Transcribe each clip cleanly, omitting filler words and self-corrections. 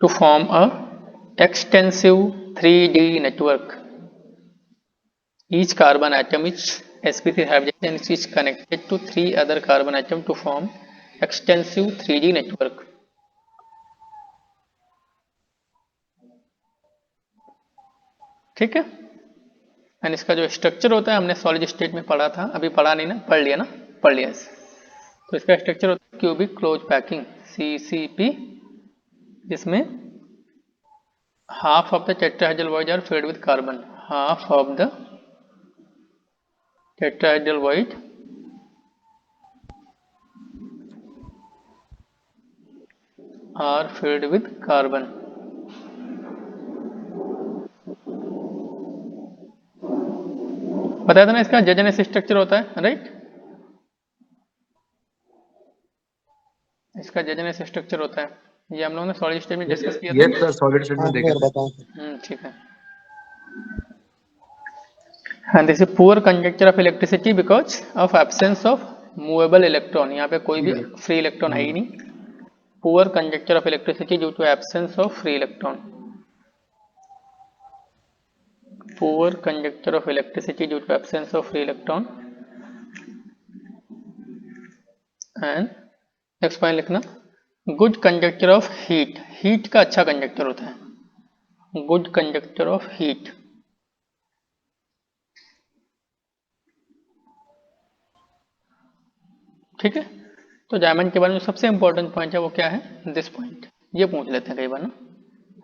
to form a extensive 3D network. Each carbon atom is sp3 hydrogen and is connected to 3 other carbon atoms to form extensive 3D network. ठीक है। And इसका जो structure होता है हमने solid state में पढ़ा था, अभी पढ़ा नहीं ना, पढ़ लिया ना, पढ़ लिया। तो इसका स्ट्रक्चर होता है क्यूबिक क्लोज पैकिंग CCP, जिसमें half of the tetrahedral void are filled with carbon. Half of the tetrahedral void are filled with carbon. बताया था ना इसका जजनेस स्ट्रक्चर होता है, राइट। इसका जजनेस स्ट्रक्चर होता है, ये हम लोगों ने सॉलिड स्टेट में डिस्कस किया था। ये सर सॉलिड स्टेट में देखा था। ठीक है। And this is poor conductor of electricity because of absence of movable electron. यहाँ पे कोई भी फ्री इलेक्ट्रॉन है ही नहीं। Poor conductor of electricity due to absence of free electron. Poor conductor of electricity due to absence of free electron. And next point लिखना, good conductor of heat. Heat का अच्छा conductor होता है, good conductor of heat. ठीक है। तो diamond के बारे में सबसे इंपॉर्टेंट पॉइंट है वो क्या है, दिस पॉइंट। ये पूछ लेते हैं कई बार ना,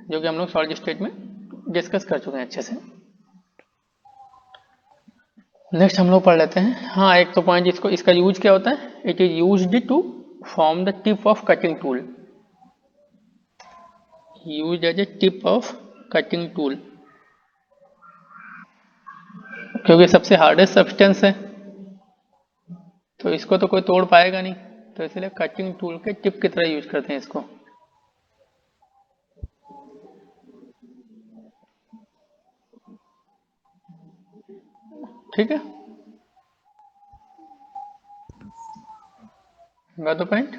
जो कि हम लोग सॉलिड स्टेट में डिस्कस कर चुके हैं अच्छे से। नेक्स्ट हम लोग पढ़ लेते हैं। हाँ, एक तो पॉइंट इसको, इसका यूज क्या होता है, it is used to form the tip of cutting tool. Used as a tip of cutting tool, क्योंकि सबसे हार्डेस्ट सब्सटेंस है तो इसको तो कोई तोड़ पाएगा नहीं, तो इसलिए कटिंग टूल के टिप की तरह यूज करते हैं इसको। ठीक है, तो पॉइंट।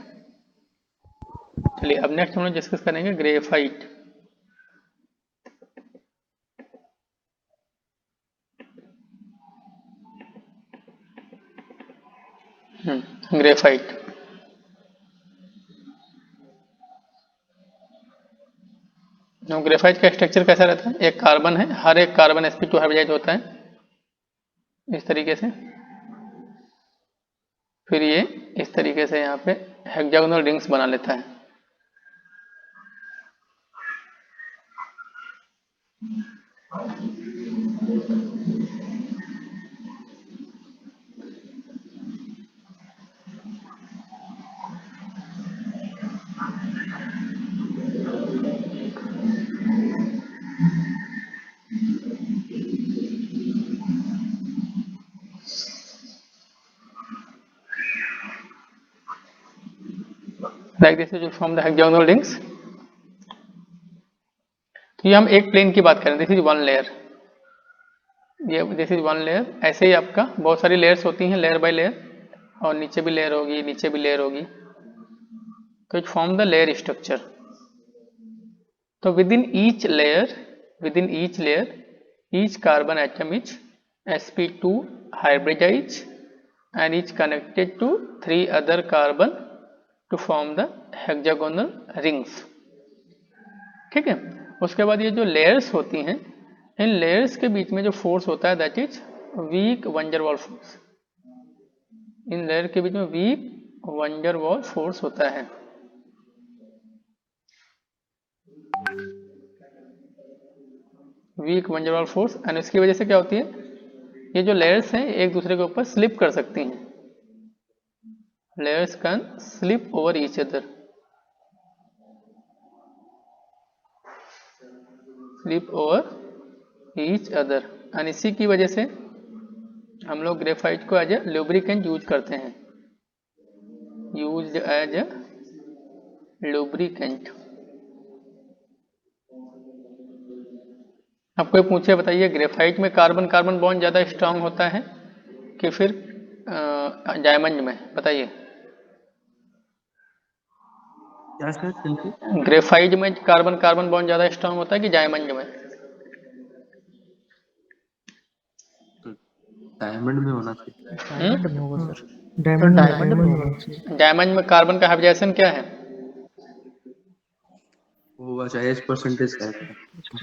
चलिए अब नेक्स्ट हम लोग डिस्कस करेंगे ग्रेफाइट। ग्रेफाइट ग्रेफाइट का स्ट्रक्चर कैसा रहता है, एक कार्बन है, हर एक कार्बन sp2 हाइब्रिडाइज होता है इस तरीके से। फिर ये इस तरीके से यहाँ पे हेक्सागोनल रिंग्स बना लेता है। Like this is from the hexagonal rings. तो ये हम एक प्लेन की बात करें, दिस इज वन लेयर, ये दिस इज वन लेयर। ऐसे ही आपका बहुत सारी लेयर्स होती हैं, लेयर बाय लेयर, और नीचे भी लेयर होगी, नीचे भी लेयर होगी, तो it form the layer structure. तो within each layer each carbon atom is sp2 hybridized and is connected to 3 other carbon to form the hexagonal rings। ठीक है। उसके बाद ये जो लेयर्स होती हैं, इन लेयर्स के बीच में जो फोर्स होता है that is weak van der वाल फोर्स। इन लेयर के बीच में वीक वैन डर वाल फोर्स होता है। वीक वैन डर वाल फोर्स, एंड इसकी वजह से क्या होती है, ये जो लेयर्स हैं एक दूसरे के ऊपर स्लिप कर सकती हैं। Layers can slip over each other, slip over each other, and इसी की वजह से हम लोग ग्रेफाइट को एज ए लुब्रिकेंट यूज करते हैं, यूज्ड एज ए लुब्रिकेंट। अब कोई पूछे बताइए ग्रेफाइट में कार्बन कार्बन बॉन्ड ज्यादा स्ट्रांग होता है कि फिर डायमंड में, बताइए। क्या सर सिंपल? ग्रेफाइट में कार्बन कार्बन बॉन्ड ज्यादा स्ट्रांग होता है कि डायमंड में? डायमंड में होना चाहिए। डायमंड में होगा सर। तो डायमंड में होगा। डायमंड में कार्बन का हाइब्रिडाइजेशन क्या है? वो बस एच परसेंटेज का है।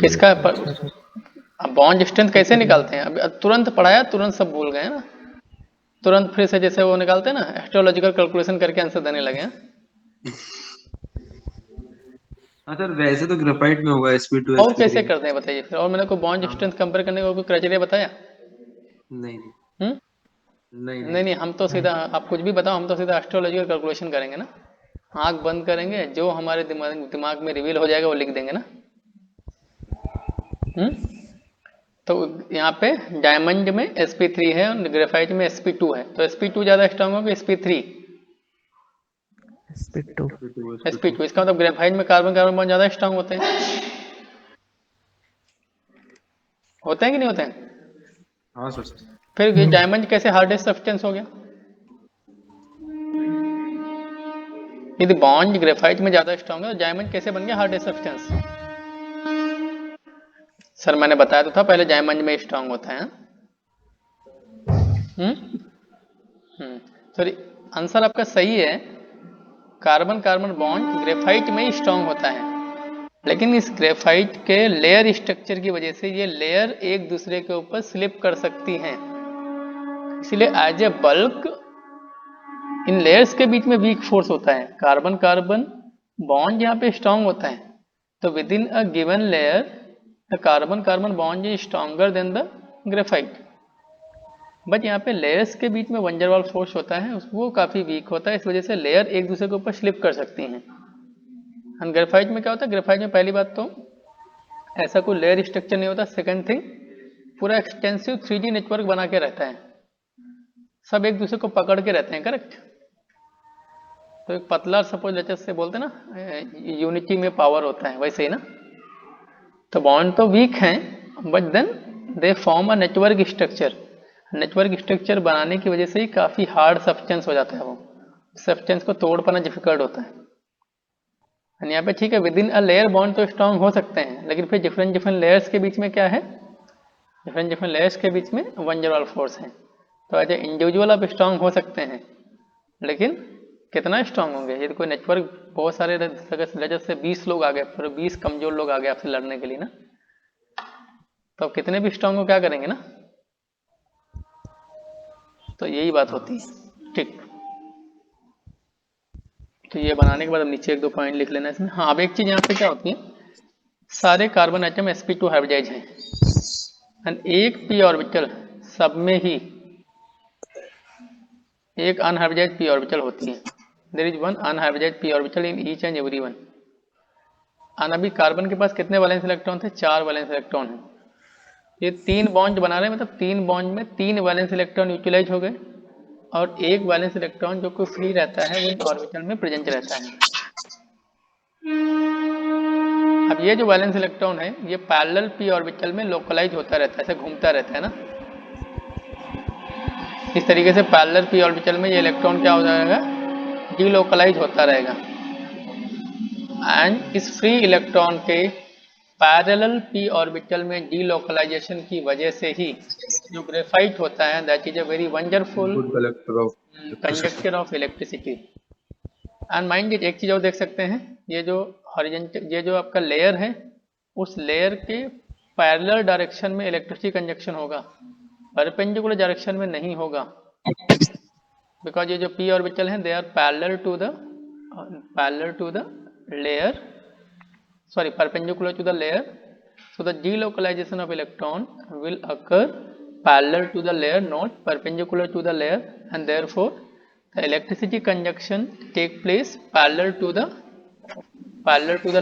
किसका अब बॉन्ड स्ट्रेंथ कैसे निकालते हैं? अब तुरंत पढ़ाया, तुरंत सब भूल गए ना, तुरंत फिर से जैसे वो निकालते हैं ना, एस्ट्रोलॉजिकल कैलकुलेशन करके आंसर देने लगे हैं। हाँ सर, वैसे तो ग्रेफाइट में होगा sp2 और कैसे sp3। करते हैं बताइए फिर? और मैंने कोई बॉन्ड स्ट्रेंथ कंपेयर करने का कोई क्राइटेरिया बताया? नहीं हम्म? नहीं नहीं नहीं, हम तो सीधा, आप कुछ भी बताओ, हम तो सीधा एस्ट्रोलॉजिकल कैलकुलेशन करेंगे ना, आंख बंद करेंगे, जो हमारे दिमाग में रिवील हो जाएगा वो लिख देंगे ना। तो यहाँ पे डायमंड में sp3 है और ग्रेफाइट में sp2 है, तो sp2 ज्यादा स्ट्रांग होगा sp3? sp2। sp2, इसका मतलब ग्रेफाइट में कार्बन कार्बन बॉन्ड ज्यादा स्ट्रांग होते हैं, होते हैं कि नहीं होते हैं? हाँ सर। फिर ये डायमंड कैसे हार्डेस्ट सब्सटेंस हो गया? यदि बॉन्ड ग्रेफाइट में ज्यादा स्ट्रांग है तो डायमंड कैसे बन गया हार्डेस्ट सब्सटेंस? सर मैंने बताया तो था पहले, डायमंड में स्ट्रांग होता है। सॉरी, आंसर आपका सही है, कार्बन कार्बन बॉन्ड ग्रेफाइट में ही स्ट्रांग होता है, लेकिन इस ग्रेफाइट के लेयर स्ट्रक्चर की वजह से ये लेयर एक दूसरे के ऊपर स्लिप कर सकती हैं, इसलिए एज ए बल्क इन लेयर्स के बीच में वीक फोर्स होता है। कार्बन कार्बन बॉन्ड यहाँ पे स्ट्रांग होता है, तो with in a given layer the carbon carbon bond is stronger than the graphite, but यहाँ पे लेयर्स के बीच में वंडरवाल फोर्स होता है, वो काफी वीक होता है, इस वजह से लेयर एक दूसरे के ऊपर स्लिप कर सकती हैं। एंड ग्रेफाइट में क्या होता है? ग्रेफाइट में पहली बात तो ऐसा कोई लेयर स्ट्रक्चर नहीं होता, सेकंड थिंग पूरा एक्सटेंसिव 3D नेटवर्क बना के रहता है, सब एक दूसरे को पकड़ के रहते हैं, करेक्ट? तो एक पतला सपोज लेटर से बोलते हैं ना यूनिटी में पावर होता है, वैसे ही ना, तो बॉन्ड तो वीक हैं but then they form a network structure, network structure बनाने की वजह से ही काफी हार्ड सब्सटेंस हो जाता है, वो सब्सटेंस को तोड़ पाना डिफिकल्ट होता है। यहाँ पे ठीक है, with in a layer bond तो स्ट्रांग हो सकते हैं, लेकिन फिर डिफरेंट डिफरेंट लेयर्स के बीच में क्या है? डिफरेंट डिफरेंट लेयर्स के बीच में वंडरवाल फोर्स है, तो एज ए इंडिविजुअल आप स्ट्रांग हो सकते हैं, लेकिन कितना स्ट्रांग होंगे? यदि कोई नेटवर्क बहुत सारे लेजर से 20 लोग आ गए, फिर 20 कमजोर लोग आ गए आपसे लड़ने के लिए ना, तो कितने भी स्ट्रांग हो क्या करेंगे ना, तो यही बात होती है। ठीक, तो ये बनाने के बाद अब नीचे एक दो पॉइंट लिख लेना इसमें। हाँ, अब एक चीज यहाँ पे क्या होती है, सारे कार्बन एटम sp2 हाइब्रिडाइज हैं एंड एक p ऑर्बिटल सब में ही एक अनहाइब्रिडाइज p ऑर्बिटल होती है। There is one unhybridize p orbital in each and every one. अभी कार्बन के पास कितने वैलेंस इलेक्ट्रॉन थे? 4 वैलेंस इलेक्ट्रॉन हैं। ये 3 बॉन्ड बना रहे हैं, मतलब 3 बॉन्ड में 3 वैलेंस इलेक्ट्रॉन यूटिलाइज हो गए और एक वैलेंस इलेक्ट्रॉन जो कि फ्री रहता है वो इन ऑर्बिटल में प्रेजेंट रहता है। अब ये जो वैलेंस इलेक्ट्रॉन है ये पैरेलल p ऑर्बिटल में लोकलाइज होता रहता है, ऐसे घूमता रहता है ना, इस तरीके से पैरेलल p ऑर्बिटल में ये इलेक्ट्रॉन क्या हो जाएगा? डीलोकलाइज होता रहेगा। एंड इस फ्री इलेक्ट्रॉन के पैरेलल p ऑर्बिटल में डीलोकलाइजेशन की वजह से ही जो ग्रेफाइट होता है that is a very wonderful good collector of electricity. Conductor of electricity. And mind it, एक चीज और देख सकते हैं, ये जो हॉरिजॉन्टल, ये जो आपका लेयर है, उस लेयर के पैरेलल डायरेक्शन में इलेक्ट्रिसिटी कंडक्शन होगा, परपेंडिकुलर डायरेक्शन में नहीं होगा, बिकॉज ये जो p ऑर्बिटल हैं they are parallel to the layer, sorry, perpendicular to the layer, so the delocalization of electron will occur parallel to the layer, not perpendicular to the layer, and therefore the electricity conduction take place parallel to the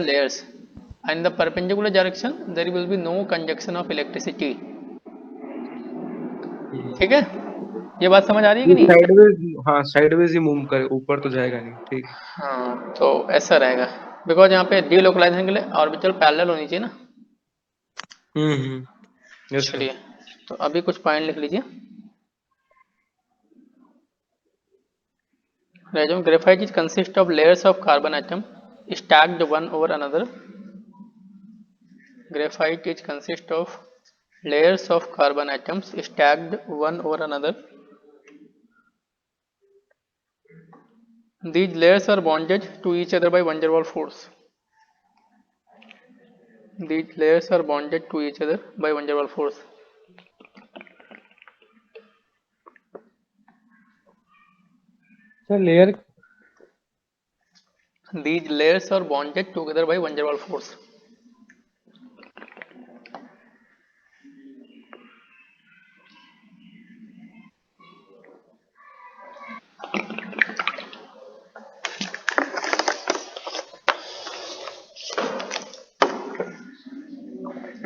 layers, and in the perpendicular direction there will be no conduction of electricity। ठीक है, ये बात समझ आ रही है कि नहीं? Sideways, हाँ साइडवेज ही मूव करे, ऊपर तो जाएगा नहीं। ठीक। हाँ, तो ऐसा रहेगा, बिकॉज यहाँ पे डीलोकलाइजेशन के लिए ऑर्बिटल पैरेलल होनी चाहिए ना। Yes sir. चलिए, तो अभी कुछ पॉइंट लिख लीजिए। Graphite is consist of layers of carbon atom stacked one over another. Graphite is consist of layers of carbon atoms stacked one over another. These layers are bonded to each other by van der Waals force. These layers are bonded to each other by van der Waals force. Sir layer These layers are bonded together by van der Waals force.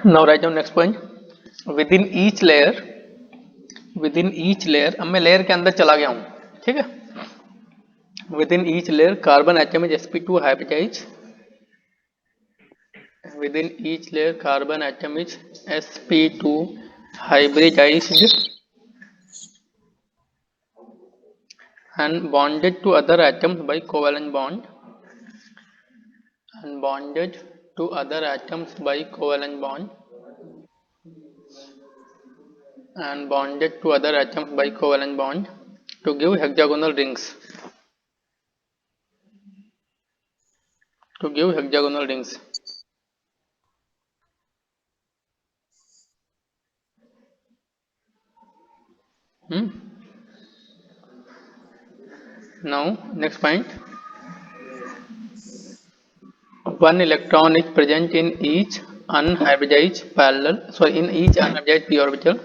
Now write down next point. Within each layer, अब मैं layer के अंदर चला गया हूँ, ठीक है. Within each layer, carbon atom is sp2 hybridized. Within each layer, carbon atom is sp2 hybridized and bonded to other atoms by covalent bond. And bonded to other atoms by covalent bond. And bonded to other atoms by covalent bond to give hexagonal rings. To give hexagonal rings. Now next point. One electron is present in each unhybridized p orbital.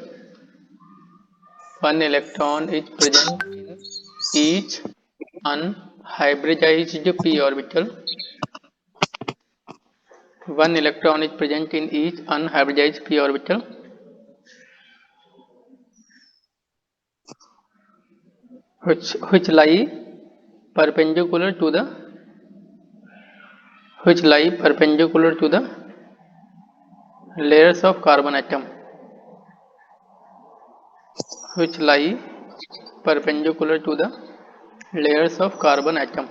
One electron is present in each unhybridized p orbital. One electron is present in each unhybridized p orbital. Which lie perpendicular to the layers of carbon atom. Which lie perpendicular to the layers of carbon atom.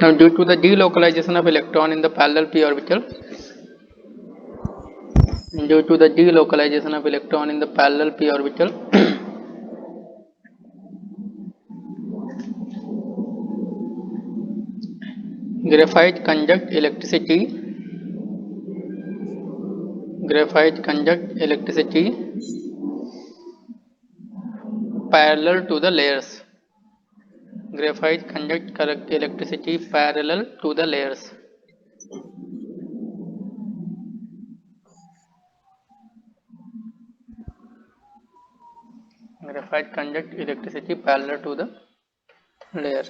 Now due to the delocalization of electron in the parallel p orbital, graphite conduct electricity parallel to the layers. Graphite conduct electricity parallel to the layers. Graphite conduct electricity parallel to the layer.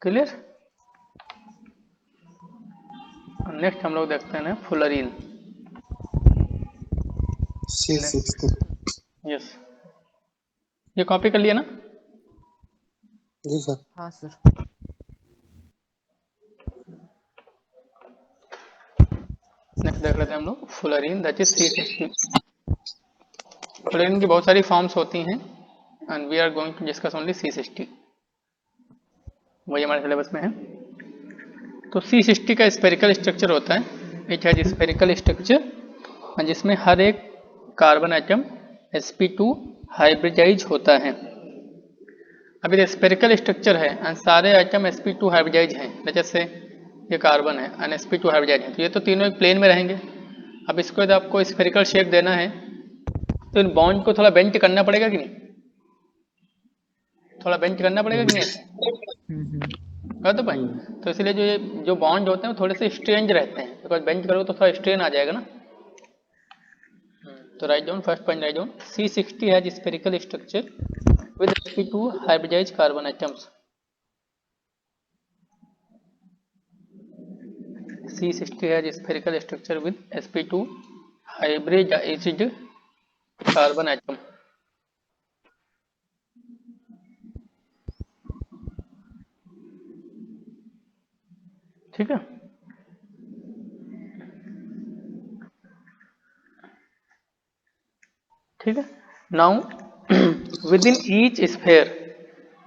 Clear. Next हम लोग देखते हैं fullerene. Yes, ये copy कर लिया ना. जी sir. हाँ sir. Next देख लेते हैं हम लोग fullerene, that is C60. Fullerene की बहुत सारी फॉर्म्स होती हैं and we are going to discuss only C60. वही हमारे सिलेबस में है. तो C60 का स्फेरिकल स्ट्रक्चर होता है. इट हैज स्फेरिकल स्ट्रक्चर जिसमें हर एक कार्बन एटम sp2 हाइब्रिडाइज होता है. अभी ये स्फेरिकल स्ट्रक्चर है एंड सारे आइटम sp2 हाइब्रिडाइज हैं. जैसे ये कार्बन है एंड sp2 हाइब्रिडाइज है, तो ये तो तीनों एक प्लेन में रहेंगे. अब इसको यदि आपको स्फेरिकल शेप देना है तो इन बॉन्ड को थोड़ा बेंट करना पड़ेगा कि नहीं. थोड़ा बेंट करना पड़ेगा कि नहीं. कर दो भाई. तो इसलिए जो बॉन्ड होते हैं वो थोड़े से स्ट्रेंज रहते हैं, बिकॉज बेंट करोगे तो थोड़ा स्ट्रेन आ जाएगा ना. तो write down first point write down. C60 has spherical structure with sp2 hybridized carbon atoms. C60 has spherical structure with sp2 hybridized carbon atom. ठीक है. ठीक है. Now within each sphere,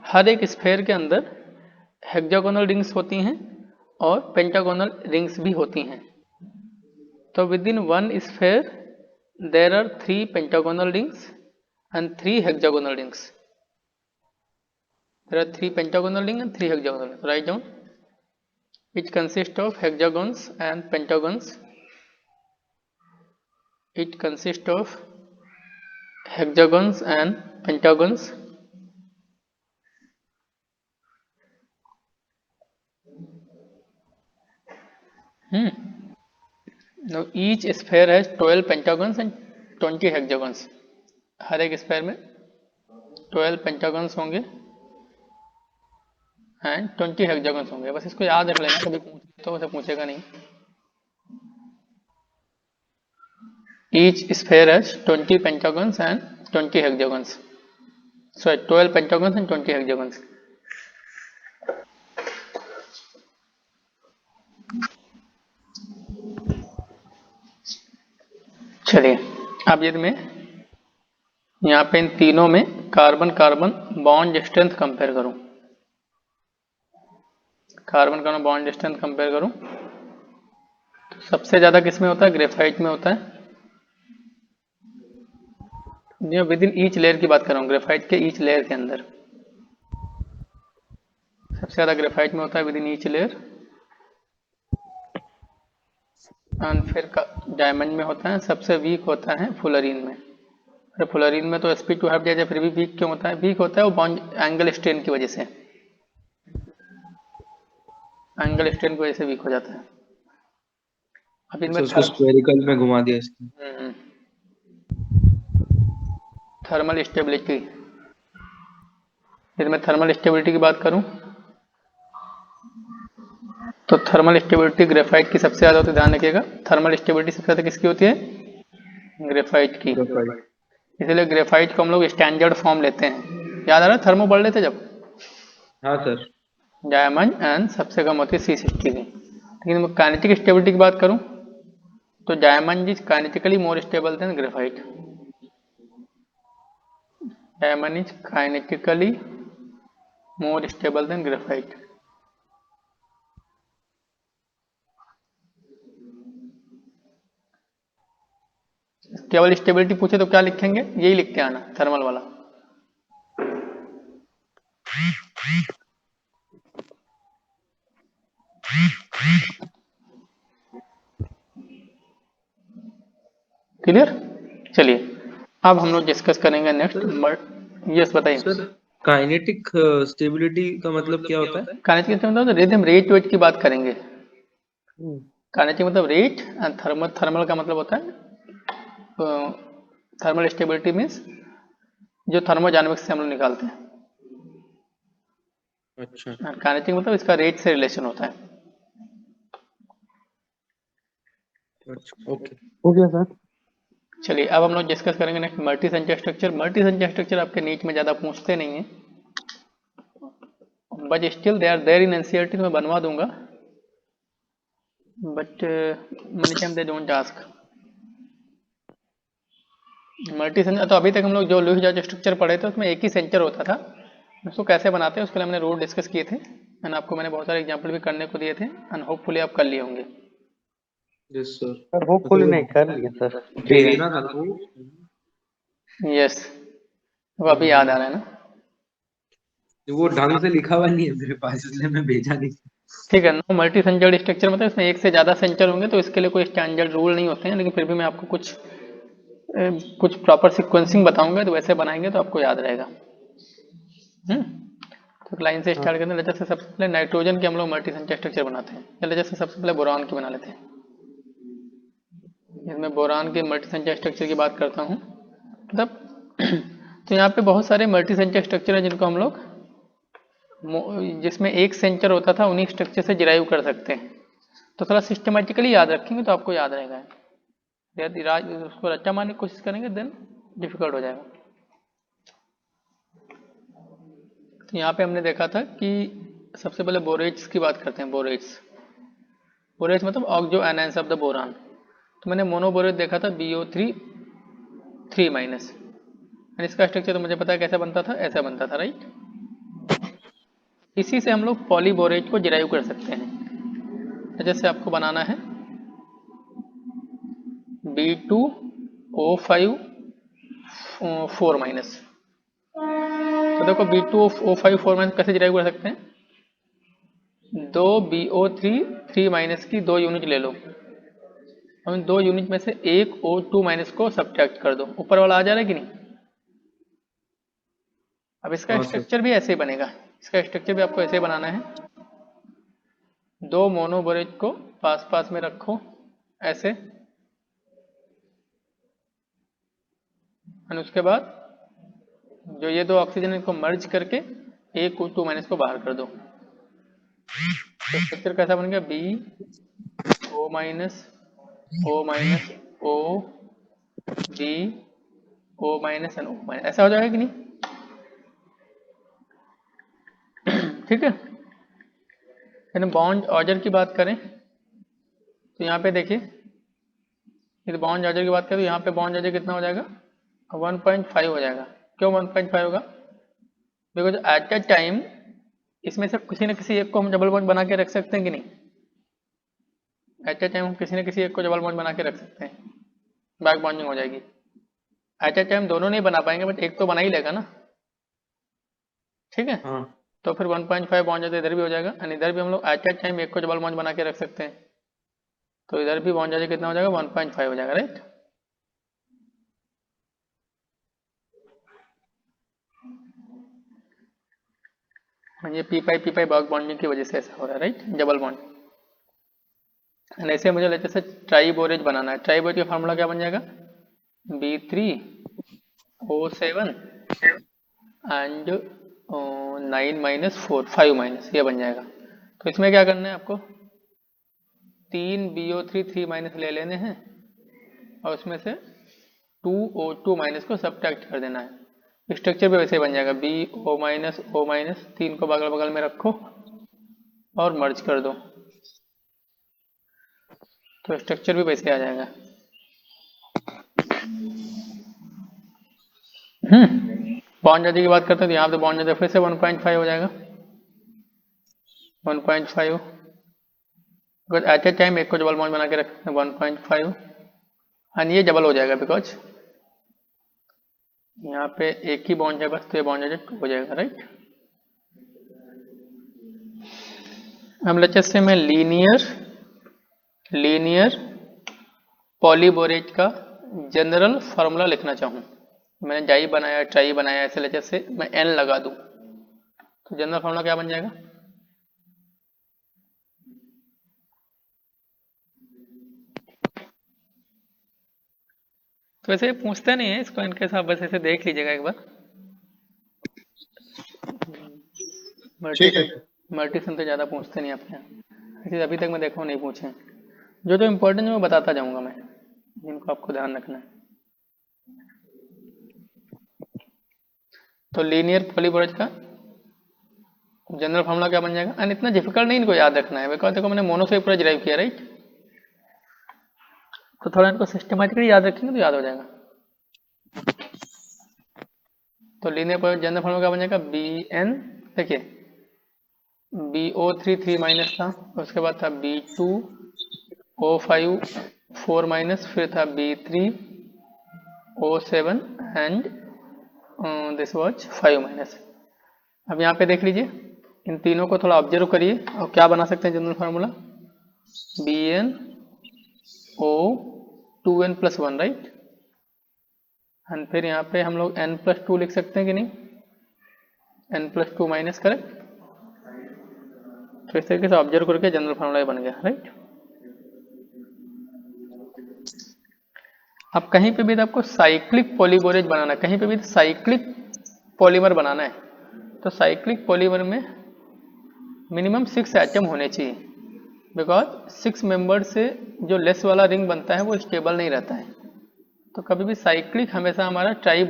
हर एक स्फेयर के अंदर हेक्सागोनल रिंग्स होती हैं और पेंटागोनल रिंग्स भी होती हैं। तो within one sphere there are 3 pentagonal rings and 3 hexagonal rings. There are 3 pentagonal rings and 3 hexagonal rings. Write down, which consist of hexagons and pentagons. It consists of hexagons and pentagons. Now each sphere has 12 pentagons and 20 hexagons. हर एक sphere में 12 pentagons होंगे and 20 hexagons होंगे। बस इसको याद रख लेना, कभी पूछे तो उसे पूछेगा नहीं। Each sphere has 20 pentagons and 20 hexagons, sorry 12 pentagons and 20 hexagons. चलिए अब यदि मैं यहाँ पे इन तीनों में carbon carbon bond strength compare करूं, carbon carbon bond strength compare करूं तो सबसे ज्यादा किस में होता है? ग्रेफाइट में होता है। विद इन ईच लेयर की बात कर रहा हूँ, ग्रेफाइट के ईच लेयर के अंदर सबसे ज्यादा ग्रेफाइट में होता है with in each layer. And फिर डायमंड में होता है, सबसे वीक होता है फुलरीन में। फुलरीन में तो sp2 हाफ दिया, फिर भी वीक क्यों होता है? वीक होता है वो बॉन्ड एंगल स्ट्रेन की वजह से, एंगल स्ट्रेन की वजह से वीक हो जाता है। अब इनमें उसको स्फेरिकल में घुमा दिया इसने। थर्मल स्टेबिलिटी, यदि मैं थर्मल स्टेबिलिटी की बात करूं तो थर्मल स्टेबिलिटी ग्रेफाइट की सबसे ज्यादा होती है। ध्यान रखिएगा, थर्मल स्टेबिलिटी सबसे ज्यादा किसकी होती है? ग्रेफाइट की। इसलिए ग्रेफाइट को हम लोग स्टैंडर्ड फॉर्म लेते हैं। याद आ रहा है थर्मो पढ़ लेते जब? हाँ सर। डायमंड एंड सबसे कम होती है C60 की। लेकिन मैं काइनेटिक स्टेबिलिटी की बात करूं तो diamond is kinetically more stable then graphite. Diamond is kinetically more stable then graphite. केवल स्टेबिलिटी पूछे तो क्या लिखेंगे? यही लिख के आना, थर्मल वाला। क्लियर? चलिए अब हम लोग डिस्कस करेंगे नेक्स्ट। यस बताइए सर, काइनेटिक स्टेबिलिटी का मतलब क्या होता है? काइनेटिक मतलब रिदम रेट वेट की बात करेंगे। काइनेटिक मतलब रेट एंड थर्मल, थर्मल का मतलब होता है थर्मल स्टेबिलिटी मीन्स जो थर्मोडायनामिक्स से हम लोग निकालते हैं। अच्छा, काइनेटिक मतलब इसका रेट से रिलेशन होता है। अच्छा, ओके सर। चलिए अब हम लोग डिस्कस करेंगे नेक्स्ट मल्टी संख्या स्ट्रक्चर। मल्टी संख्या स्ट्रक्चर आपके नीट में ज़्यादा पूछते नहीं है, but still they are there in NCERT, मैं बनवा दूंगा, but many time they don't ask. Multi संख्या तो अभी तक हम लोग जो लुईस जॉर्ज स्ट्रक्चर पढ़े थे उसमें एक ही सेंचर होता था। उसको कैसे बनाते हैं उसके लिए हमने रूल डिस्कस किए थे एंड आपको मैंने बहुत सारे एग्जाम्पल भी करने को दिए थे एंड होपफुली आप कर लिए होंगे। Yes sir. सर होपफुली नहीं कर लिए सर। भेजना था वो। यस, वो अभी याद आ रहा है ना? वो ढंग से लिखा हुआ नहीं है मेरे पास, इसलिए मैं भेजा नहीं। ठीक है। नो मल्टी सेंचर्ड स्ट्रक्चर मतलब इसमें एक से ज़्यादा सेंचर होंगे तो इसके लिए कोई स्टैंडर्ड रूल नहीं होते हैं, लेकिन फिर भी मैं आपको कुछ प्रॉपर सीक्वेंसिंग बताऊंगा तो वैसे बनाएंगे तो आपको याद रहेगा। तो लाइन से स्टार्ट करते हैं। जैसे सबसे पहले नाइट्रोजन की हम लोग मल्टी संख्या स्ट्रक्चर बनाते हैं। चलिए जैसे सबसे पहले बोरान की बना लेते हैं। इसमें बोरान की मल्टी संख्या स्ट्रक्चर की बात करता हूँ मतलब तो यहाँ पे बहुत सारे मल्टी संख्या स्ट्रक्चर हैं जिनको हम लोग जिसमें एक सेंचर होता था उन्हीं स्ट्रक्चर से डिराइव कर सकते हैं। तो थोड़ा सिस्टमेटिकली याद रखेंगे तो आपको याद रहेगा। यदि उसको रट्टा मारने की कोशिश करेंगे देन डिफिकल्ट हो जाएगा। तो यहाँ पे हमने देखा था कि सबसे पहले बोरेट्स की बात करते हैं। बोरेट्स, बोरेट्स मतलब oxo anions of the boron. तो मैंने मोनोबोरेट देखा था BO3 3-। और इसका स्ट्रक्चर तो मुझे पता है कैसा बनता था, ऐसा बनता था, राइट। इसी से हम लोग पॉलीबोरेट को डिराइव कर सकते हैं। तो जैसे आपको बनाना है B2O5 4 माइनस, तो देखो B2O5 4 माइनस कैसे डिराइव कर सकते हैं, 2 BO3 3 माइनस की 2 यूनिट ले लो, हम 2 यूनिट में से एक O2 माइनस को सब्ट्रैक्ट कर दो, ऊपर वाला आ जा रहा है कि नहीं। अब इसका हाँ सर। स्ट्रक्चर भी ऐसे ही बनेगा, इसका स्ट्रक्चर भी आपको ऐसे ही बनाना है। 2 मोनोबोरेट को पास पास में रखो ऐसे, और उसके बाद जो ये 2 ऑक्सीजन इनको मर्ज करके एक O2 माइनस को बाहर कर दो। तो स्ट्रक्चर कैसा बन गया, BO minus O minus O BO minus and O minus, ऐसा हो जाएगा कि नहीं। ठीक है। फिर बॉन्ड ऑर्डर की बात करें तो यहाँ पे देखिए, यदि बॉन्ड ऑर्डर की बात करें तो यहाँ पे बॉन्ड ऑर्डर कितना हो जाएगा, 1.5 हो जाएगा। क्यों 1.5 होगा, बिकॉज एट ए टाइम इसमें से किसी न किसी एक को हम डबल बॉन्ड बना के रख सकते हैं कि नहीं। एट ए टाइम हम किसी न किसी एक को डबल बॉन्ड बना के रख सकते हैं, बैक बॉन्डिंग हो जाएगी। एट ए टाइम दोनों नहीं बना पाएंगे, बट एक तो बना ही लेगा ना, ठीक है। हाँ तो फिर 1.5 बॉन्ड इधर भी हो जाएगा, और इधर भी हम लोग एट ए टाइम एक को डबल बॉन्ड बना के रख सकते हैं, तो इधर भी बॉन्ड चार्ज कितना हो जाएगा, 1.5 हो जाएगा, राइट। ये पी पाई बैक बॉन्डिंग की वजह से ऐसा हो रहा है, राइट, डबल बॉन्ड। एंड ऐसे मुझे लेते से ट्राइबोरेज बनाना है। ट्राइबोरेज का फार्मूला क्या बन जाएगा, B3O7 एंड 9 माइनस 4 5 माइनस, ये बन जाएगा। तो इसमें क्या करना है आपको, 3 BO3 3 माइनस ले लेने हैं और उसमें से 2O2 माइनस को सब्ट्रैक्ट कर देना है। स्ट्रक्चर भी वैसे बन जाएगा, BO माइनस O माइनस, 3 को बगल बगल में रखो और मर्ज कर दो, तो स्ट्रक्चर भी वैसे आ जाएगा। बॉन्ड चार्ज की बात करते हैं तो यहाँ पे बॉन्ड चार्ज फिर से 1.5 हो जाएगा, 1.5, बिकॉज एट ए टाइम एक को डबल बॉन्ड बना के रखते हैं 1.5, और ये डबल हो जाएगा बिकॉज यहाँ पे एक ही बॉन्ड है बस, तो ये बॉन्ड चार्ज 2 हो जाएगा, राइट। अब लेक्चर से मैं लीनियर पॉलीबोरेट का जनरल फार्मूला लिखना चाहूँ। मैंने डाई बनाया, ट्राई बनाया, ऐसे लेक्चर से मैं N लगा दूँ तो जनरल फार्मूला क्या बन जाएगा, तो वैसे पूछते नहीं है इसको, इनके साथ बस ऐसे देख लीजिएगा एक बार। मल्टीसन तो ज़्यादा पूछते नहीं आपके यहाँ, ऐसे अभी तक मैं देखा नहीं पूछे। जो इम्पोर्टेंट है वो बताता जाऊंगा मैं, जिनको आपको ध्यान रखना है। तो लीनियर पॉलीबोरेज का जनरल फार्मूला क्या बन जाएगा, एंड इतना डिफिकल्ट नहीं इनको याद रखना है, बिकॉज देखो मैंने मोनो से पूरा डिराइव किया, राइट। तो थोड़ा इनको सिस्टमैटिकली याद रखेंगे तो याद हो जाएगा। तो लीनियर पॉलीबोरेज जनरल फार्मूला क्या बन जाएगा, BN, देखिए BO3 3 माइनस था, उसके बाद था B2O5 4 माइनस, फिर था B3O7 and this was 5 minus. अब यहाँ पे देख लीजिए, इन तीनों को थोड़ा ऑब्जर्व करिए और क्या बना सकते हैं general formula, BnO2n+1, right. And फिर यहाँ पे हम लोग n+2 लिख सकते हैं कि नहीं, n+2 माइनस, करेक्ट। तो इस तरीके से ऑब्जर्व करके जनरल फार्मूला बन गया, राइट। अब कहीं पे भी आपको साइक्लिक पॉलीबोरेज बनाना है, कहीं पे भी साइक्लिक पॉलीमर बनाना है, तो साइक्लिक पॉलीमर में मिनिमम 6 एटम होने चाहिए, बिकॉज 6 मेंबर से जो लेस वाला रिंग बनता है वो स्टेबल नहीं रहता है। तो कभी भी साइक्लिक हमेशा हमारा ट्राई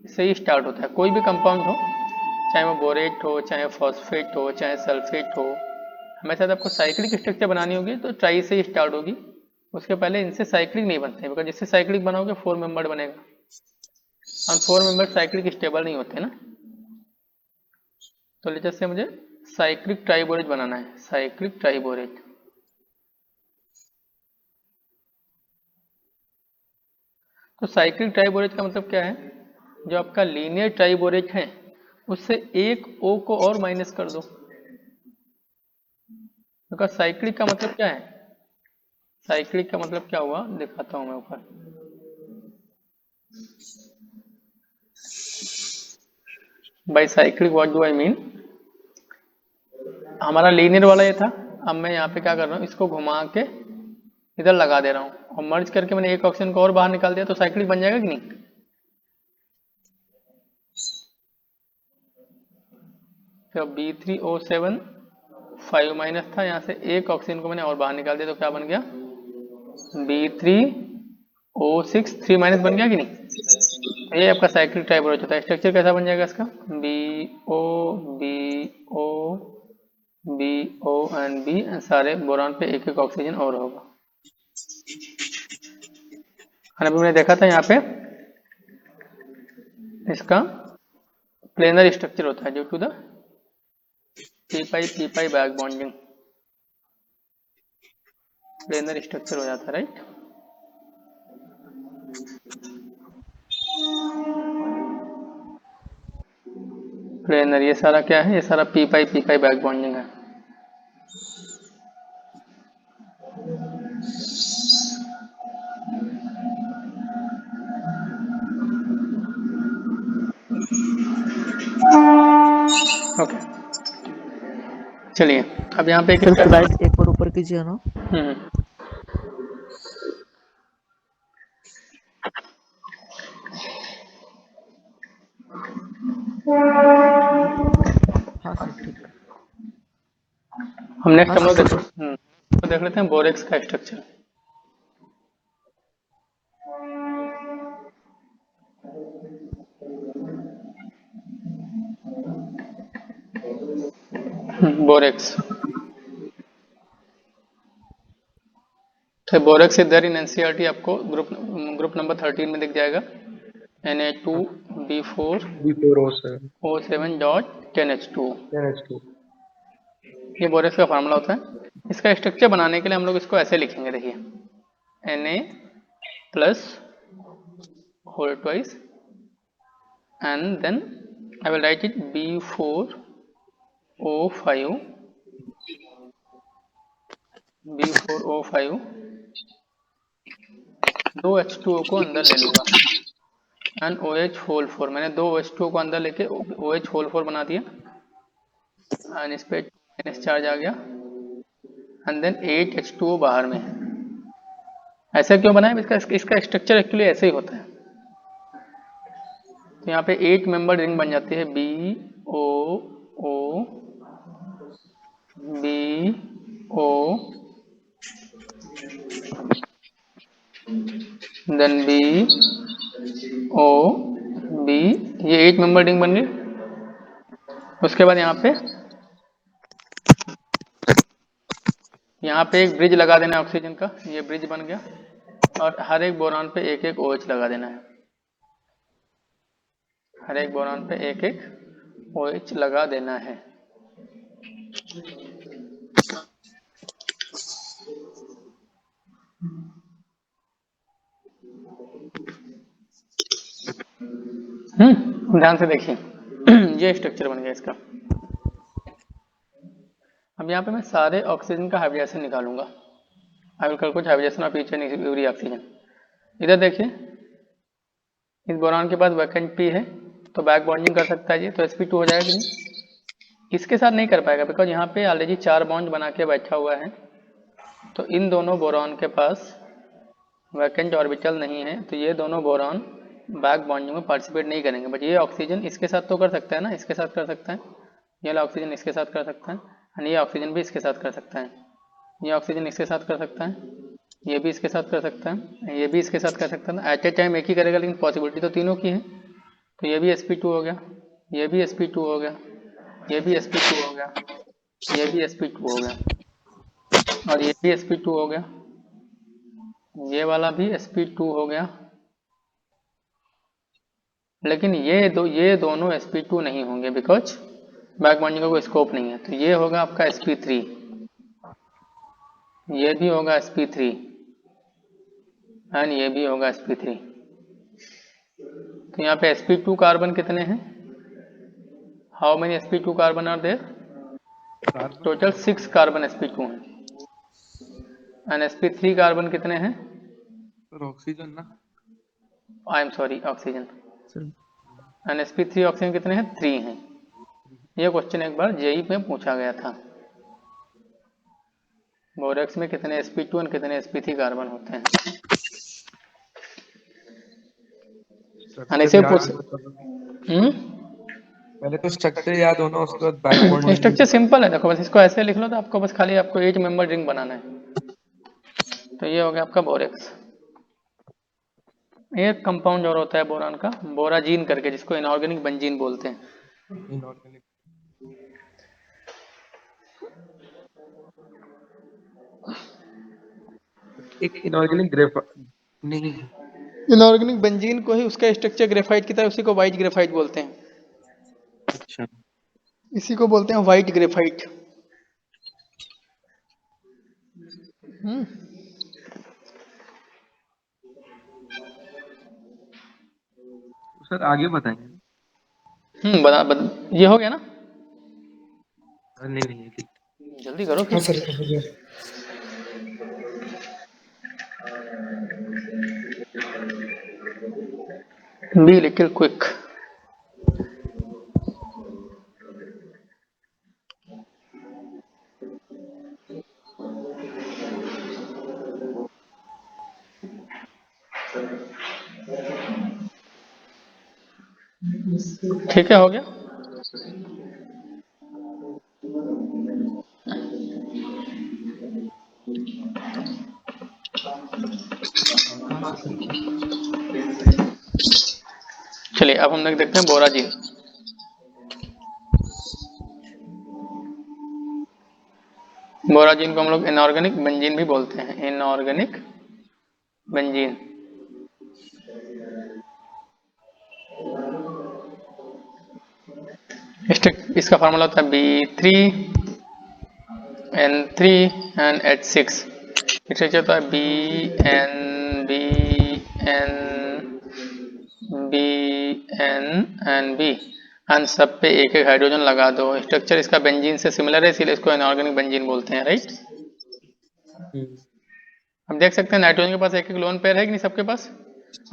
से ही स्टार्ट होता है। कोई भी कंपाउंड हो, चाहे वो बोरेट हो, चाहे फॉस्फेट हो, चाहे सल्फेट हो, हमेशा जब आपको साइक्लिक स्ट्रक्चर बनानी होगी तो ट्राई से ही स्टार्ट होगी, उसके पहले इनसे साइक्लिक नहीं बनते हैं, बिकॉज जिससे साइक्लिक बनाओगे 4 मेंबर्ड बनेगा। और 4 मेंबर साइक्लिक स्टेबल नहीं होते ना। तो लेटर से मुझे साइक्लिक ट्राइबोरेज बनाना है, साइक्लिक ट्राइबोरेज। तो साइक्लिक ट्राइबोरेज का मतलब क्या है, जो आपका लीनियर ट्राइबोरेज है उससे एक O को और माइनस कर दो। तो साइक्लिक का मतलब क्या है, साइक्लिक का मतलब क्या हुआ दिखाता हूं मैं ऊपर। Bicyclic what do I mean, हमारा लीनियर वाला ये था, अब मैं यहाँ पे क्या कर रहा हूँ, इसको घुमा के इधर लगा दे रहा हूँ और मर्ज करके मैंने एक ऑप्शन को और बाहर निकाल दिया, तो साइक्लिक बन जाएगा कि नहीं। तो B3O7 5 माइनस था, यहाँ से एक ऑक्सीजन को मैंने और बाहर निकाल दिया, तो क्या बन गया B3O6 3 माइनस बन गया कि नहीं। तो ये आपका साइक्लिक ट्राइबोरेज होता है। स्ट्रक्चर कैसा बन जाएगा इसका, BO BO एंड B, सारे बोरॉन पे एक एक ऑक्सीजन और होगा। और अभी मैंने देखा था यहाँ पे इसका प्लेनर स्ट्रक्चर होता है due to the p pi back bonding, planar structure हो जाता है, राइट। प्लेनर ये सारा क्या है, ये सारा p पाई बैक बॉन्डिंग है। ओके चलिए अब यहाँ पे एक सर स्लाइड एक बार ऊपर कीजिए ना। हाँ सर ठीक। हम नेक्स्ट हाँ हम लोग सर। तो देख लेते हैं बोरेक्स का स्ट्रक्चर। बोरेक्स, तो बोरेक्स इधर इन एनसीईआरटी आपको ग्रुप नंबर 13 में दिख जाएगा, Na2B4O7 डॉट 10H2। ये बोरेक्स का फार्मूला होता है। इसका स्ट्रक्चर बनाने के लिए हम लोग इसको ऐसे लिखेंगे, देखिए Na plus whole twice and then I will write it B4O5 दो H2O को अंदर ले लूंगा एंड OH होल 4, मैंने दो OH2O को अंदर लेके OH होल 4 बना दिया एंड इस पे माइनस चार्ज आ गया एंड देन 8H2O बाहर में है। ऐसा क्यों बनाया, इसका स्ट्रक्चर एक्चुअली ऐसे ही होता है। तो यहाँ पे 8 मेंबर रिंग बन जाती है, BOO BO then BO B, ये 8 मेंबर रिंग बन गई। उसके बाद यहाँ पे एक ब्रिज लगा देना है ऑक्सीजन का, ये ब्रिज बन गया और हर एक बोरॉन पे एक एक OH लगा देना है, हर एक बोरॉन पे एक एक OH लगा देना है। ध्यान से देखिए ये स्ट्रक्चर बन गया इसका। अब यहाँ पे मैं सारे ऑक्सीजन का हाइब्रिडेशन निकालूंगा, I will calculate hybridization of each and every oxygen. इधर देखिए इस बोरॉन के पास वैकेंट P है तो बैक बॉन्डिंग कर सकता है ये, तो sp2 हो जाएगा कि नहीं। इसके साथ नहीं कर पाएगा बिकॉज यहाँ पे ऑलरेडी 4 बॉन्ड बना के बैठा हुआ है, तो इन दोनों बोरॉन के पास वैकेंट ऑर्बिटल नहीं है, तो ये दोनों बोरॉन बैक बॉन्डिंग में पार्टिसिपेट नहीं करेंगे। बट ये ऑक्सीजन इसके साथ तो कर सकता है ना, इसके साथ कर सकता है, ये वाला ऑक्सीजन इसके साथ कर सकता है और ये ऑक्सीजन भी इसके साथ कर सकता है, ये ऑक्सीजन इसके साथ कर सकता है, ये भी इसके साथ कर सकता है, ये भी इसके साथ कर सकता है। एट ए टाइम एक ही करेगा लेकिन पॉसिबिलिटी तो तीनों की है। तो ये भी sp2 हो गया, ये भी sp2 हो गया, ये भी sp2 हो गया, ये भी sp2 हो गया और ये भी sp2 हो गया, ये वाला भी sp2 हो गया, लेकिन ये दोनों sp2 नहीं होंगे बिकॉज बैक बॉन्डिंग का कोई स्कोप नहीं है। तो ये होगा आपका sp3, ये भी होगा sp3 एंड ये भी होगा sp3। तो यहाँ पे sp2 कार्बन कितने हैं? How many sp2 carbon are there? Carbon total 6 carbon sp2 हैं। एंड sp3 कार्बन कितने हैं? और ऑक्सीजन ना, आई एम सॉरी, ऑक्सीजन। चल एंड sp3 ऑक्सीजन कितने हैं? 3 हैं। ये क्वेश्चन एक बार जेई में पूछा गया था। बोरेक्स में कितने sp2 और कितने sp3 कार्बन होते हैं? एंड स्ट्रक्चर इसे याद पूछ होना चाहिए। पहले तो स्ट्रक्चर याद होना, उसके बाद बैक स्ट्रक्चर बॉन्डिंग। सिंपल है, देखो बस इसको ऐसे लिख लो तो आपको बस खाली आपको 8 मेंबर रिंग बनाना है। तो ये हो गया आपका बोरेक्स। एक कंपाउंड और होता है बोरान का, बोराजीन करके, जिसको इनऑर्गेनिक बेंजीन बोलते हैं। इनऑर्गेनिक, एक इनऑर्गेनिक नहीं। इनऑर्गेनिक बेंजीन को ही उसका स्ट्रक्चर ग्रेफाइट की तरह, उसी को व्हाइट ग्रेफाइट बोलते हैं। अच्छा, इसी को बोलते हैं व्हाइट ग्रेफाइट। सर आगे बताएंगे। ये हो गया ना? नहीं नहीं, ठीक। जल्दी करो हाँ फिर। सर, हो गया। Be little quick. ठीक है, हो गया। हाँ सर, ठीक है। चलिए अब हम लोग देखते हैं बोराजीन। बोराजीन को हम लोग इनऑर्गेनिक बेंजीन भी बोलते हैं, इनऑर्गेनिक बेंजीन। इसका फार्मूला होता है B3N3 एंड H6। स्ट्रक्चर होता है BN एंड सब पे एक एक हाइड्रोजन लगा दो। स्ट्रक्चर इसका बेंजीन से सिमिलर है, इसीलिए इसको इनऑर्गेनिक बेंजीन बोलते हैं, राइट। हम देख सकते हैं नाइट्रोजन के पास एक एक लोन पेयर है कि नहीं सबके पास।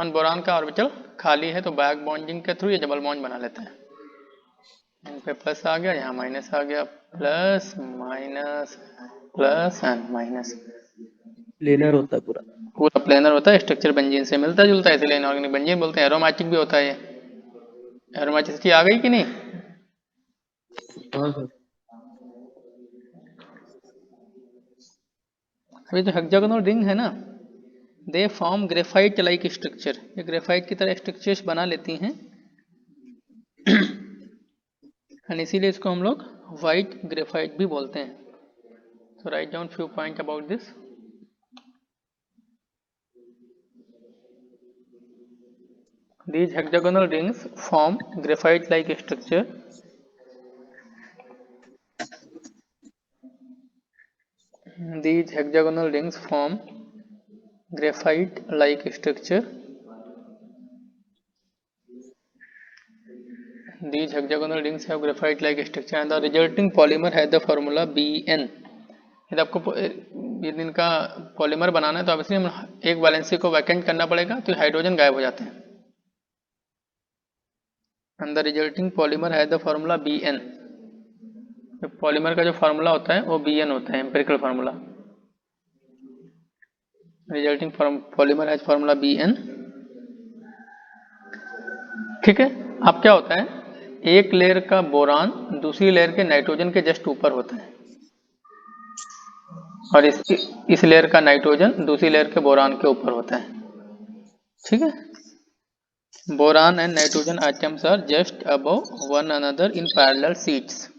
और बोरान का ऑर्बिटल खाली है, तो बैक बॉन्डिंग के थ्रू ये डबल बॉन्ड बना लेते हैं। यहाँ पे प्लस आ गया, यहाँ माइनस आ गया, plus minus plus and minus. Planar होता है पूरा। पूरा प्लेनर होता है, स्ट्रक्चर बेंजीन से मिलता जुलता है, इसलिए इनऑर्गेनिक बेंजीन बोलते हैं। एरोमेटिक भी होता है ये। एरोमेटिसिटी आ गई कि नहीं? हाँ सर। अभी जो हेक्सागोनल रिंग है ना, they form graphite like structure. ये ग्रेफाइट की तरह स्ट्रक्चर्स बना लेती हैं एंड इसीलिए इसको हम लोग व्हाइट ग्रेफाइट भी बोलते हैं। So write down few points about this. These hexagonal rings form graphite-like structure. These hexagonal rings form graphite-like structure. These hexagonal rings have graphite-like structure, and the resulting polymer has the formula Bn. यदि आपको इनका polymer बनाना है तो obviously हम एक valency को vacant करना पड़ेगा, तो हाइड्रोजन गायब हो जाते हैं। And the resulting polymer has the formula Bn। Polymer का जो फार्मूला होता है वो Bn होता है, empirical formula. Resulting polymer has formula Bn। ठीक है। अब क्या होता है, एक लेयर का बोरान दूसरी लेयर के नाइट्रोजन के जस्ट ऊपर होता है, और इस लेयर का नाइट्रोजन दूसरी लेयर के बोरान के ऊपर होता है। ठीक है। Boron and nitrogen atoms are just above one another in parallel sheets.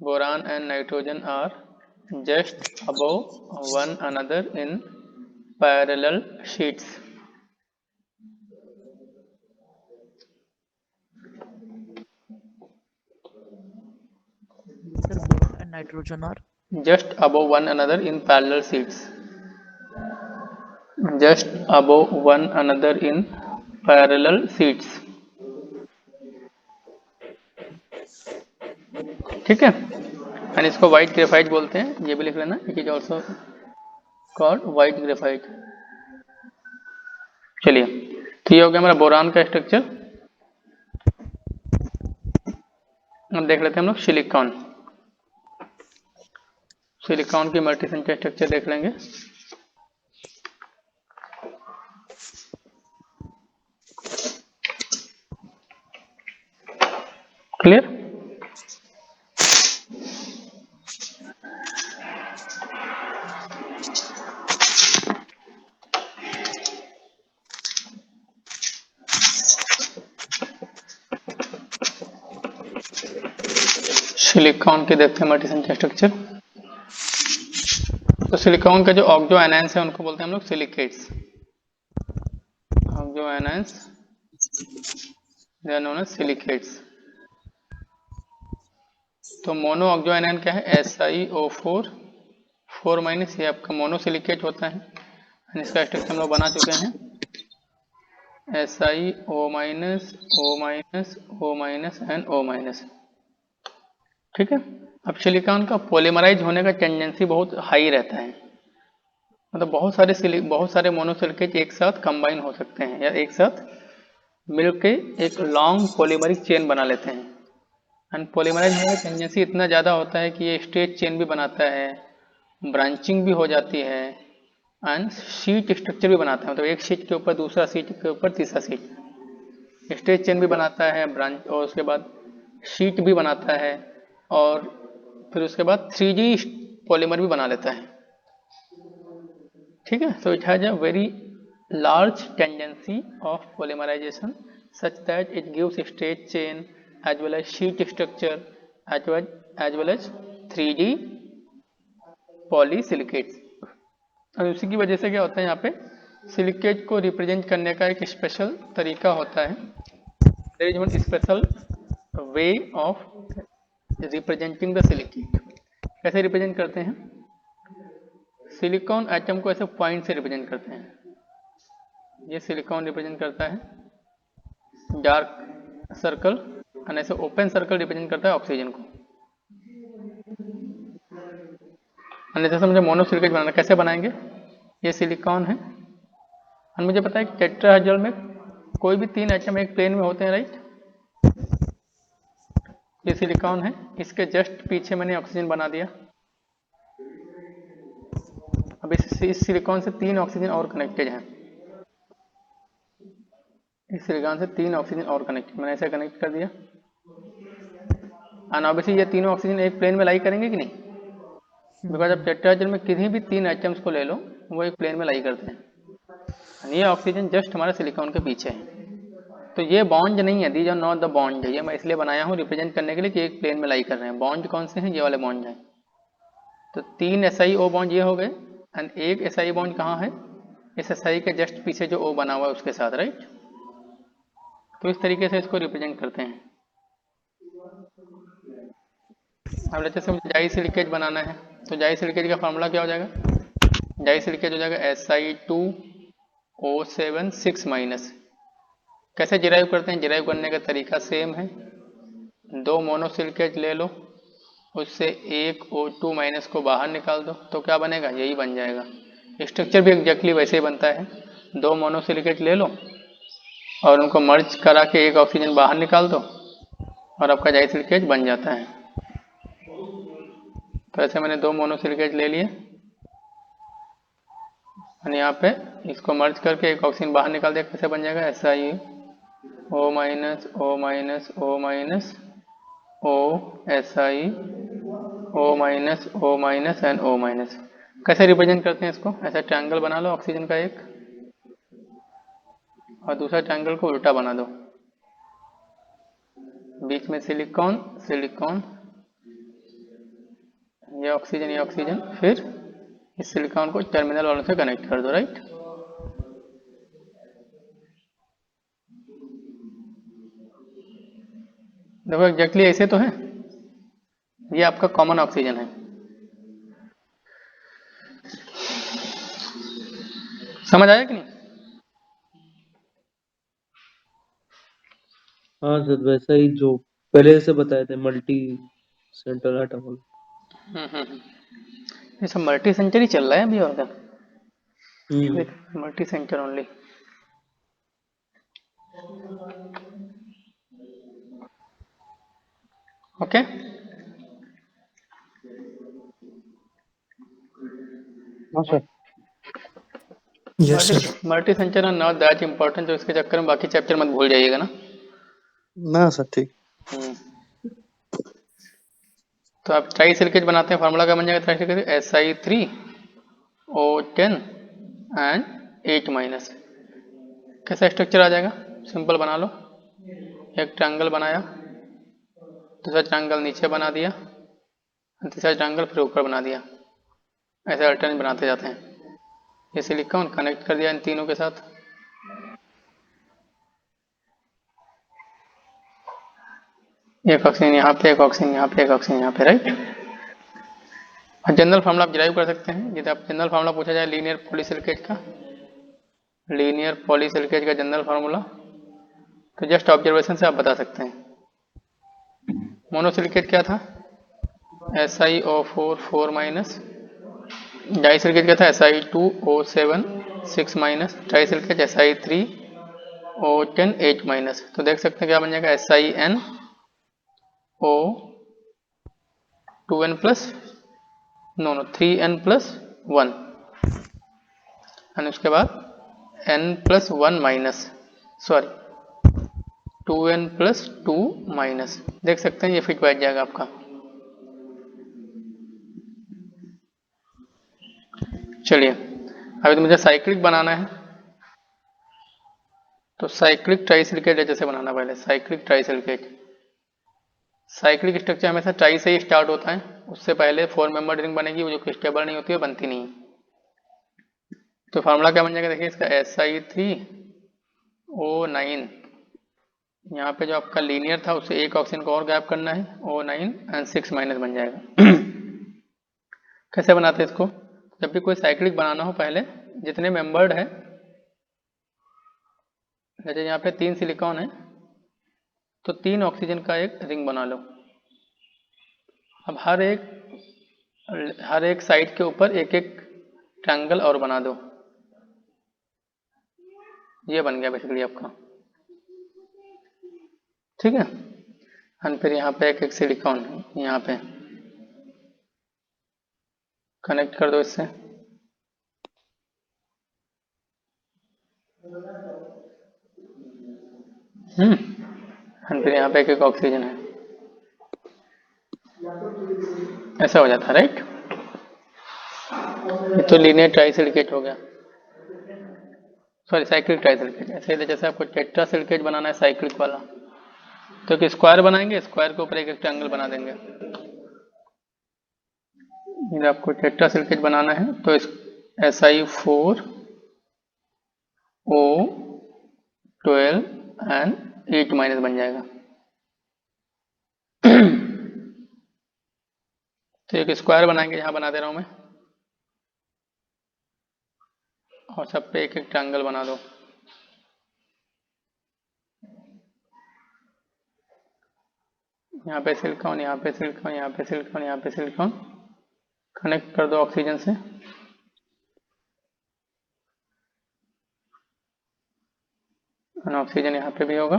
Boron and nitrogen are just above one another in parallel sheets. nitrogen are just above one another in parallel sheets. Just above one another in parallel sheets. ठीक है, and इसको white graphite बोलते हैं, ये भी लिख लेना, it is also called white graphite. चलिए, तो ये हो गया हमारा बोरान का स्ट्रक्चर। अब देख लेते हैं हम लोग सिलिकॉन। सिलिकॉन की मल्टीसन का स्ट्रक्चर देख लेंगे। क्लियर? सिलिकॉन के देखते हैं मल्टीसन का स्ट्रक्चर। तो सिलिकॉन का जो ऑक्सो एनायंस है उनको बोलते हैं हम लोग silicates. Oxo anions they are known as silicates. तो मोनो ऑक्सो एनायन क्या है? SiO4 4 माइनस, ये आपका मोनोसिलिकेट होता है। इसका स्ट्रक्चर हम लोग बना चुके हैं, SiO minus, O minus, O minus and O minus. ठीक है। अब सिलिकॉन का पॉलीमराइज होने का टेंडेंसी बहुत हाई रहता है, मतलब बहुत सारे मोनोसिलिकेट एक साथ कंबाइन हो सकते हैं या एक साथ मिलके एक लॉन्ग पॉलीमरिक चेन बना लेते हैं। एंड पॉलीमराइज होने का टेंडेंसी इतना ज़्यादा होता है कि ये स्ट्रेट चेन भी बनाता है, ब्रांचिंग भी हो जाती है एंड शीट स्ट्रक्चर भी बनाता है, मतलब एक शीट के ऊपर दूसरा शीट के ऊपर तीसरा शीट, स्ट्रेट चेन भी बनाता है, ब्रांच, और उसके बाद शीट भी बनाता है, और फिर उसके बाद 3D पॉलीमर भी बना लेता है। ठीक है। So it has a very large tendency of polymerization such that it gives straight chain as well as sheet structure as well as 3D polysilicates। और उसी की वजह से क्या होता है, यहाँ पे सिलिकेट को रिप्रेजेंट करने का एक स्पेशल तरीका होता है। There is one special way of representing the silicate. कैसे रिप्रेजेंट करते हैं? सिलिकॉन एटम को ऐसे पॉइंट से रिप्रेजेंट करते हैं। ये सिलिकॉन रिप्रेजेंट करता है डार्क सर्कल, और ऐसे ओपन सर्कल रिप्रेजेंट करता है ऑक्सीजन को। जैसे मुझे मोनोसिलिकेट बनाना, कैसे बनाएंगे? ये सिलिकॉन है और मुझे पता है कि टेट्राहेड्रल में कोई भी 3 एटम एक प्लेन में होते हैं, राइट? ये सिलिकॉन है, इसके जस्ट पीछे मैंने ऑक्सीजन बना दिया। अब इस सिलिकॉन से 3 ऑक्सीजन और कनेक्टेड हैं, इस सिलिकॉन से 3 ऑक्सीजन और कनेक्टेड, मैंने ऐसे कनेक्ट कर दिया। एंड ऑब्वियसली ये तीनों ऑक्सीजन एक प्लेन में लाई करेंगे कि नहीं? बिकॉज अब टेट्राहेड्रल में किसी भी 3 एटम्स को ले लो, वो एक प्लेन में लाई करते हैं। ये ऑक्सीजन जस्ट हमारा सिलिकॉन के पीछे है, तो ये बॉन्ड नहीं है, these are not the bond. ये मैं इसलिए बनाया हूँ रिप्रेजेंट करने के लिए कि एक प्लेन में लाई कर रहे हैं। बॉन्ड कौन से हैं? ये वाले बॉन्ड हैं। तो 3 SiO बॉन्ड ये हो गए, एंड एक SI बॉन्ड कहाँ है? इस SI के जस्ट पीछे जो O बना हुआ है उसके साथ, राइट? तो इस तरीके से इसको रिप्रेजेंट करते हैं। अब लेते से मुझे डाई सिलिकेट बनाना है, तो डाई सिलिकेट का फॉर्मूला क्या हो जाएगा? डाई सिलिकेट हो जाएगा Si2O7 6 माइनस। कैसे डिराइव करते हैं? डिराइव करने का तरीका सेम है, 2 मोनोसिलिकेट ले लो, उससे एक O2 माइनस को बाहर निकाल दो, तो क्या बनेगा? यही बन जाएगा। स्ट्रक्चर भी एग्जैक्टली वैसे ही बनता है, 2 मोनोसिलिकेट ले लो और उनको मर्ज करा के एक ऑक्सीजन बाहर निकाल दो और आपका डाई सिलिकेट बन जाता है। तो ऐसे मैंने 2 मोनोसिलिकेट ले लिए और यहाँ पे इसको मर्ज करके एक ऑक्सीजन बाहर निकाल दिया। कैसे बन जाएगा? SiO minus, O minus, O minus, O SiO minus, O minus and O minus. कैसे रिप्रेजेंट करते हैं इसको? ऐसा ट्रायंगल बना लो ऑक्सीजन का एक, और दूसरा ट्रायंगल को उल्टा बना दो, बीच में सिलिकॉन सिलिकॉन, ये ऑक्सीजन, फिर इस सिलिकॉन को टर्मिनल वालों से कनेक्ट कर दो, राइट? देखो एग्जैक्टली ऐसे तो है, ये आपका कॉमन ऑक्सीजन है। समझ आया कि नहीं? हाँ सर, वैसा ही जो पहले से बताए थे, मल्टी सेंटर एटम। ये सब मल्टी सेंचुरी चल रहा है अभी और क्या, hmm. Multi centre only. Okay, हाँ sir. Yes sir. Multi centre are not that important, तो इसके चक्कर में बाकी चैप्टर मत भूल जाइएगा ना। ना सर ठीक। हम्म। तो आप ट्राई सिलिकेट बनाते हैं, फार्मूला क्या बन जाएगा try silicate? Si3O10 and 8 minus. कैसा स्ट्रक्चर आ जाएगा? सिंपल बना लो, एक ट्रायंगल बनाया, दूसरा ट्रायंगल नीचे बना दिया, तीसरा ट्रायंगल फिर ऊपर बना दिया, ऐसे अल्टरनेट बनाते जाते हैं। ये सिलिकॉन कनेक्ट कर दिया इन तीनों के साथ, एक ऑक्सीजन यहाँ पे, एक ऑक्सीजन यहाँ पे, एक ऑक्सीजन यहाँ पे, राइट। और जनरल फार्मूला आप डिराइव कर सकते हैं। यदि आप जनरल फार्मूला पूछा जाए लीनियर पॉलीसिलिकेट का, लीनियर पॉलीसिलिकेट का जनरल फार्मूला, तो जस्ट ऑब्जर्वेशन से आप बता सकते हैं। मोनोसिलिकेट क्या था? SiO4 4 minus. डाई सिलिकेट क्या था? Si2O7 6 minus. Try silicate Si3O10 8 minus. तो देख सकते हैं क्या बन जाएगा? SiNO2n plus, no 3n plus 1, and उसके बाद n plus 1 minus, sorry 2n plus 2 minus. देख सकते हैं ये फिट बैठ जाएगा आपका। चलिए, अभी तो मुझे साइक्लिक बनाना है, तो साइक्लिक ट्राइसिलिकेट जैसे बनाना पहले। साइक्लिक ट्राइसिलिकेट, साइक्लिक स्ट्रक्चर हमेशा ट्राई से ही स्टार्ट होता है, उससे पहले 4 मेंबर रिंग बनेगी, वो जो कि स्टेबल नहीं होती है, बनती नहीं है। तो फार्मूला क्या बन जाएगा? देखिए इसका Si3O9, यहाँ पे जो आपका लीनियर था उससे एक ऑक्सीजन को और गैप करना है, O9 एंड 6 माइनस बन जाएगा। कैसे बनाते हैं इसको? जब भी कोई साइक्लिक बनाना हो, पहले जितने मेंबर्ड है, जैसे यहाँ पे 3 सिलिकॉन है, तो 3 ऑक्सीजन का एक रिंग बना लो। अब हर एक साइड के ऊपर एक एक ट्रायंगल और बना दो। ये बन गया बेसिकली आपका, ठीक है। एंड फिर यहाँ पे एक एक सिलिकॉन यहाँ पे कनेक्ट कर दो इससे। एंड फिर यहाँ पे एक एक ऑक्सीजन है, ऐसा हो जाता है, राइट। ये तो लीनियर ट्राइसिलिकेट हो गया, सॉरी साइक्लिक ट्राइसिलिकेट। ऐसे ही जैसे आपको टेट्रा सिलिकेट बनाना है साइक्लिक वाला, तो एक स्क्वायर बनाएंगे, स्क्वायर के ऊपर एक एक ट्रायंगल बना देंगे। यदि आपको टेट्रा सिलिकेट बनाना है तो इस Si4O12 एंड 8 माइनस बन जाएगा। तो एक स्क्वायर बनाएंगे, यहाँ बना दे रहा हूं मैं, और सब पे एक एक ट्रायंगल बना दो। यहाँ पे सिलिकॉन, यहाँ पे सिलिकॉन, यहाँ पे सिलिकॉन, यहाँ पे सिलिकॉन, कनेक्ट कर दो ऑक्सीजन से। ऑक्सीजन यहाँ पे भी होगा।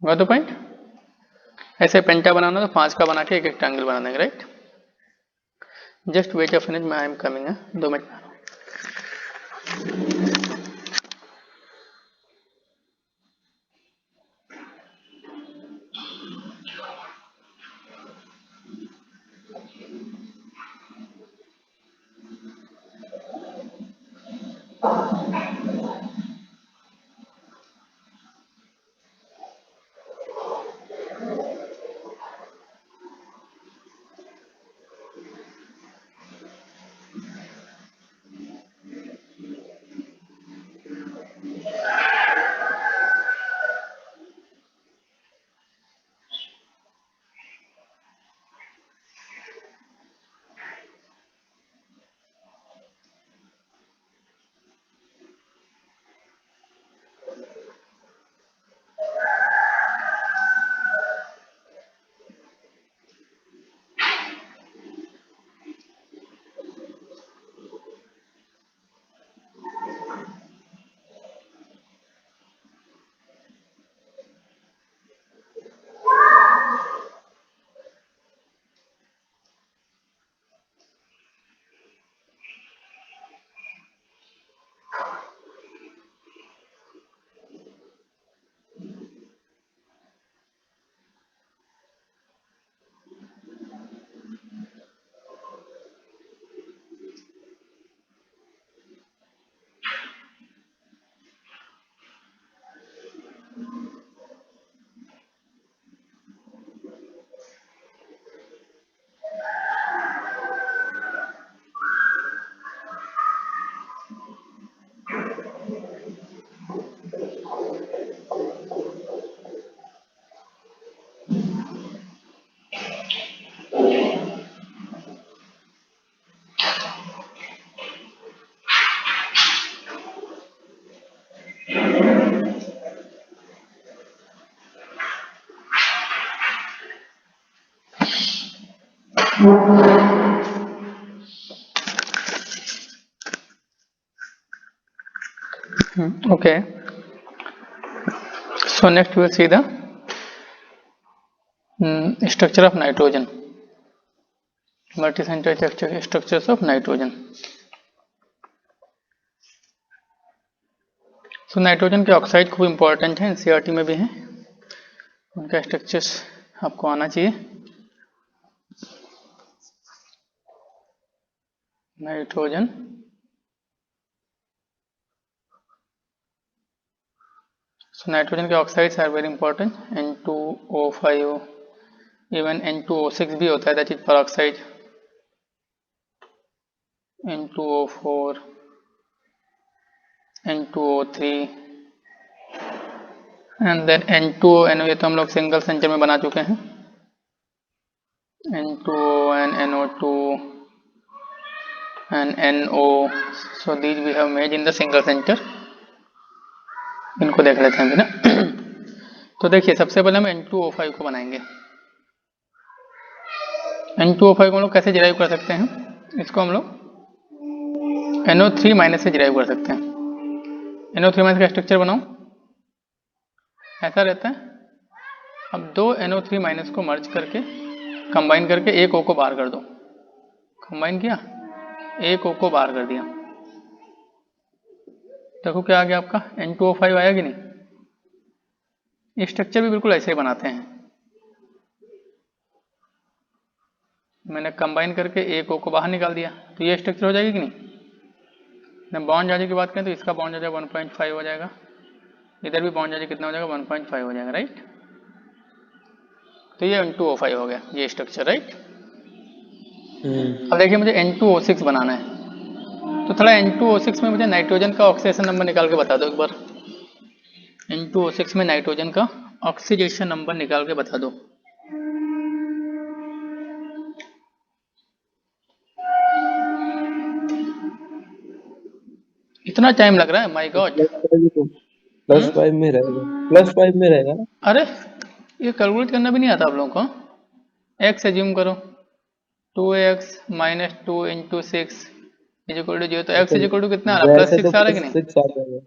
हुआ तो पॉइंट। ऐसे पेंटा बनाना तो 5 का बना के एक एक ट्रायंगल बना देंगे, right. Just weight of minute, I am coming है, 2 minute. Okay. So next we will see the structure of nitrogen. Multicenter structures of nitrogen. So nitrogen के ऑक्साइड खूब इंपॉर्टेंट है, एनसीईआरटी में भी है, उनका स्ट्रक्चर्स आपको आना चाहिए। नाइट्रोजन सो नाइट्रोजन के oxides are very important, N2O5, even N2O6 भी होता है, that is peroxide, N2O4, N2O3 and then N2O, ये तो हम लोग सिंगल सेंचर में बना चुके हैं, N2O and NO2 and NO, so these we have made in the single center। इनको देख लेते हैं अभी ना। तो देखिए सबसे पहले हम N2O5 को बनाएंगे। N2O5 को हम लोग कैसे डिराइव कर सकते हैं, इसको हम लोग NO3- से डिराइव कर सकते हैं। NO3- का स्ट्रक्चर बनाओ, ऐसा रहता है। अब दो NO3- को मर्ज करके कंबाइन करके एक O को बाहर कर दो, कंबाइन किया, एक O को बाहर कर दिया, देखो क्या आ गया आपका N2O5 आया कि नहीं। ये स्ट्रक्चर भी बिल्कुल ऐसे ही बनाते हैं, मैंने कंबाइन करके एक O को बाहर निकाल दिया, तो ये स्ट्रक्चर हो जाएगी कि नहीं। बॉन्ड चार्ज की बात करें तो इसका बॉन्ड चार्ज 1.5 हो जाएगा, इधर भी बॉन्ड चार्ज कितना हो जाएगा 1.5 हो जाएगा, राइट। तो ये N2O5 हो गया, ये स्ट्रक्चर, राइट। अब देखिए मुझे N2O6 बनाना है, तो थोड़ा N2O6 में मुझे नाइट्रोजन का ऑक्सीडेशन नंबर निकाल के बता दो एक बार। N2O6 में नाइट्रोजन का ऑक्सीडेशन नंबर निकाल के बता दो। इतना टाइम लग रहा है, माय गॉड। +5 में रहेगा, +5 में रहेगा ना। अरे ये कैलकुलेट करना भी नहीं आता आप लोगों को। x एज्यूम करो, 2x - 2 × 6 = 0, तो x = कितना आ रहा है, वैसे तो +6 आ रहा है कि नहीं। +6 आ जाएगा,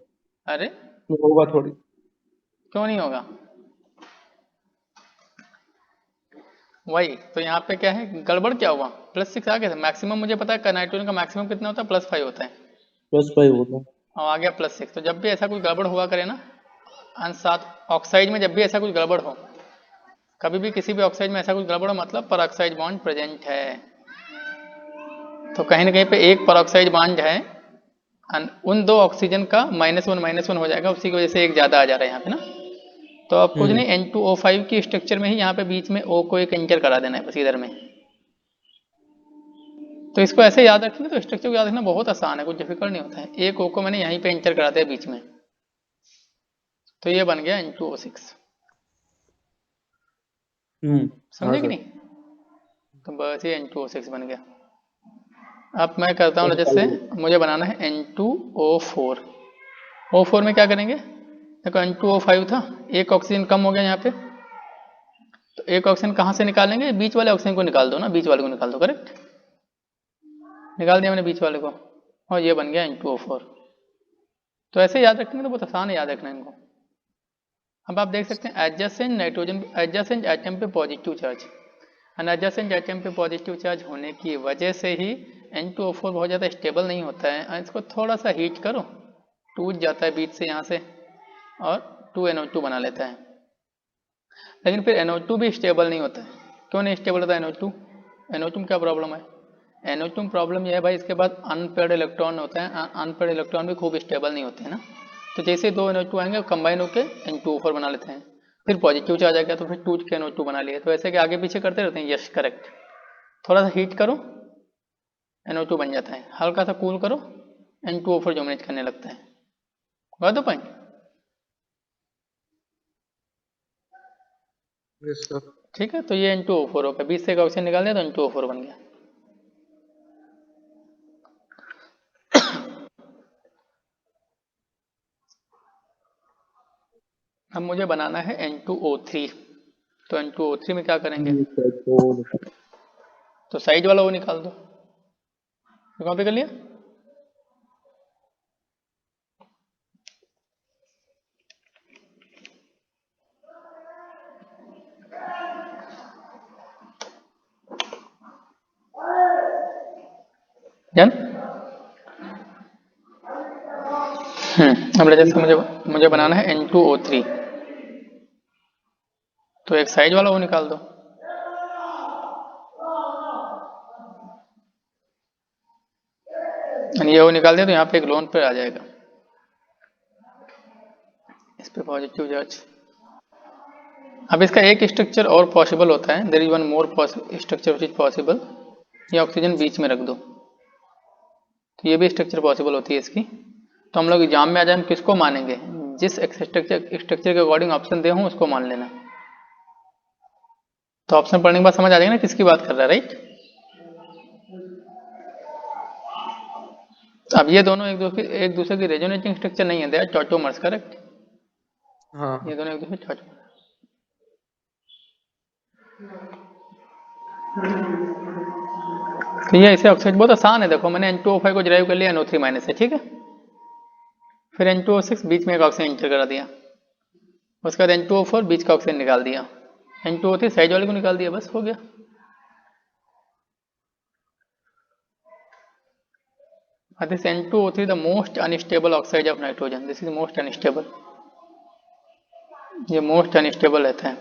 अरे तो होगा थोड़ी। क्यों नहीं होगा, वही तो यहाँ पे क्या है, गड़बड़ क्या हुआ, +6 आ गया था। मैक्सिमम मुझे पता है नाइट्रोजन का मैक्सिमम कितना होता है, +5 होता है, +5 होगा, और आ गया +6। तो जब भी ऐसा कुछ गड़बड़ हुआ करे ना, साथ ऑक्साइड में जब भी ऐसा कुछ गड़बड़ हो, कभी भी किसी भी ऑक्साइड में ऐसा कुछ गड़बड़ हो, मतलब परऑक्साइड बॉन्ड प्रेजेंट है। तो कहीं ना कहीं पे एक परऑक्साइड बॉन्ड है, उन दो ऑक्सीजन का -1 हो जाएगा, उसी की वजह से एक ज्यादा आ जा रहा है यहाँ पे ना। तो अब कुछ नहीं, N2O5 की स्ट्रक्चर में ही यहाँ पे बीच में O को एक एंटर करा देना है बस इधर में। तो इसको ऐसे याद रखेंगे तो स्ट्रक्चर को याद रखना बहुत आसान है, कुछ डिफिकल्ट नहीं होता है। एक O को मैंने यहीं पे एंटर करा दिया बीच में, तो ये बन गया N2O6। समझे कि नहीं, तो बस ये N2O6 बन गया। अब मैं करता हूँ रजत से, मुझे बनाना है N2O4। O4 में क्या करेंगे, देखो N2O5 था, एक ऑक्सीजन कम हो गया यहाँ पे, तो एक ऑक्सीजन कहाँ से निकालेंगे, बीच वाले ऑक्सीजन को निकाल दो ना, बीच वाले को निकाल दो, करेक्ट। निकाल दिया मैंने बीच वाले को, और ये बन गया N2O4। तो ऐसे याद रखेंगे तो बहुत आसान है याद रखना इनको। अब आप देख सकते हैं एडजेसेंट नाइट्रोजन, एडजेसेंट एटम पे पॉजिटिव चार्ज, एडजेसेंट एटम पे पॉजिटिव चार्ज होने की वजह से ही N2O4 बहुत ज़्यादा स्टेबल नहीं होता है। इसको थोड़ा सा हीट करो, टूट जाता है बीच से यहाँ से, और 2NO2 बना लेता है। लेकिन फिर NO2 भी स्टेबल नहीं होता है। क्यों नहीं स्टेबल होता है NO2? NO2 में क्या प्रॉब्लम है, NO2 में प्रॉब्लम यह है भाई, इसके बाद अनपेयर्ड इलेक्ट्रॉन होता है, अनपेयर्ड इलेक्ट्रॉन भी खूब स्टेबल नहीं होते हैं ना। तो जैसे दो NO2 आएंगे कंबाइन होकर N2O4 बना लेते हैं, फिर पॉजिटिव चार्ज आ गया तो फिर टूट के NO2 बना लिए। तो ऐसे कि आगे पीछे करते रहते हैं। यस करेक्ट, थोड़ा सा हीट करो NO2 बन जाता है, हल्का सा कूल करो N2O4 डोमिनेट करने लगता है। got the point? ठीक है, तो ये N2O4 हो गया, बीच से एक ऑक्सीजन निकाल दिया तो N2O4 बन गया। अब मुझे बनाना है N2O3, तो N2O3 में क्या करेंगे, तो साइज वाला वो निकाल दो। कॉपी कर लिया? डन। अब जैसे मुझे बनाना है N2O3, तो एक साइज वाला वो निकाल दो। ये वो निकाल दिया तो यहाँ पे एक लोन पे आ जाएगा, इस पे पॉजिटिव चार्ज। अब इसका एक स्ट्रक्चर और पॉसिबल होता है, there is one more structure which is possible. ये ऑक्सीजन बीच में रख दो, तो ये भी स्ट्रक्चर पॉसिबल होती है इसकी। तो हम लोग एग्जाम में आ जाए हम किसको मानेंगे, जिस स्ट्रक्चर के अकॉर्डिंग ऑप्शन दे हूँ उसको मान लेना। तो ऑप्शन पढ़ने के बाद समझ आ जाएगा ना किसकी बात कर रहा है, राइट। अब ये दोनों एक दूसरे की रेजोनेटिंग स्ट्रक्चर नहीं है, दे आर टॉटोमर्स, करेक्ट। हाँ ये दोनों एक दूसरे टॉटोमर्स। तो ये ऐसे ऑक्साइड बहुत आसान है, देखो मैंने N2O5 को डिराइव कर लिया NO3 माइनस से, ठीक है। फिर N2O6 बीच में एक ऑक्सीजन एंटर करा दिया, उसके बाद N2O4 बीच का ऑक्सीजन निकाल दिया, N2O3 साइड वाले को निकाल दिया, बस हो गया। This N2O3 the most unstable oxide of nitrogen, this is most unstable, ये मोस्ट अनस्टेबल रहता है।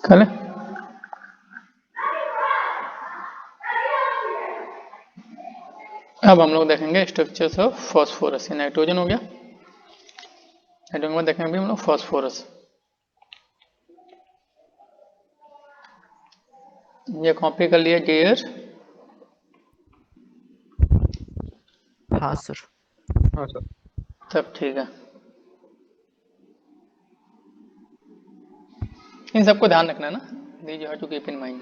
कल अब हम लोग देखेंगे स्ट्रक्चर्स ऑफ फॉस्फोरस। ये नाइट्रोजन हो गया, नाइट्रोजन के बाद देखेंगे अभी हम लोग फॉस्फोरस। ये कॉपी कर लिया डियर। हाँ सर। हाँ सर। तब ठीक है, इन सबको ध्यान रखना है ना, these you have to keep in mind.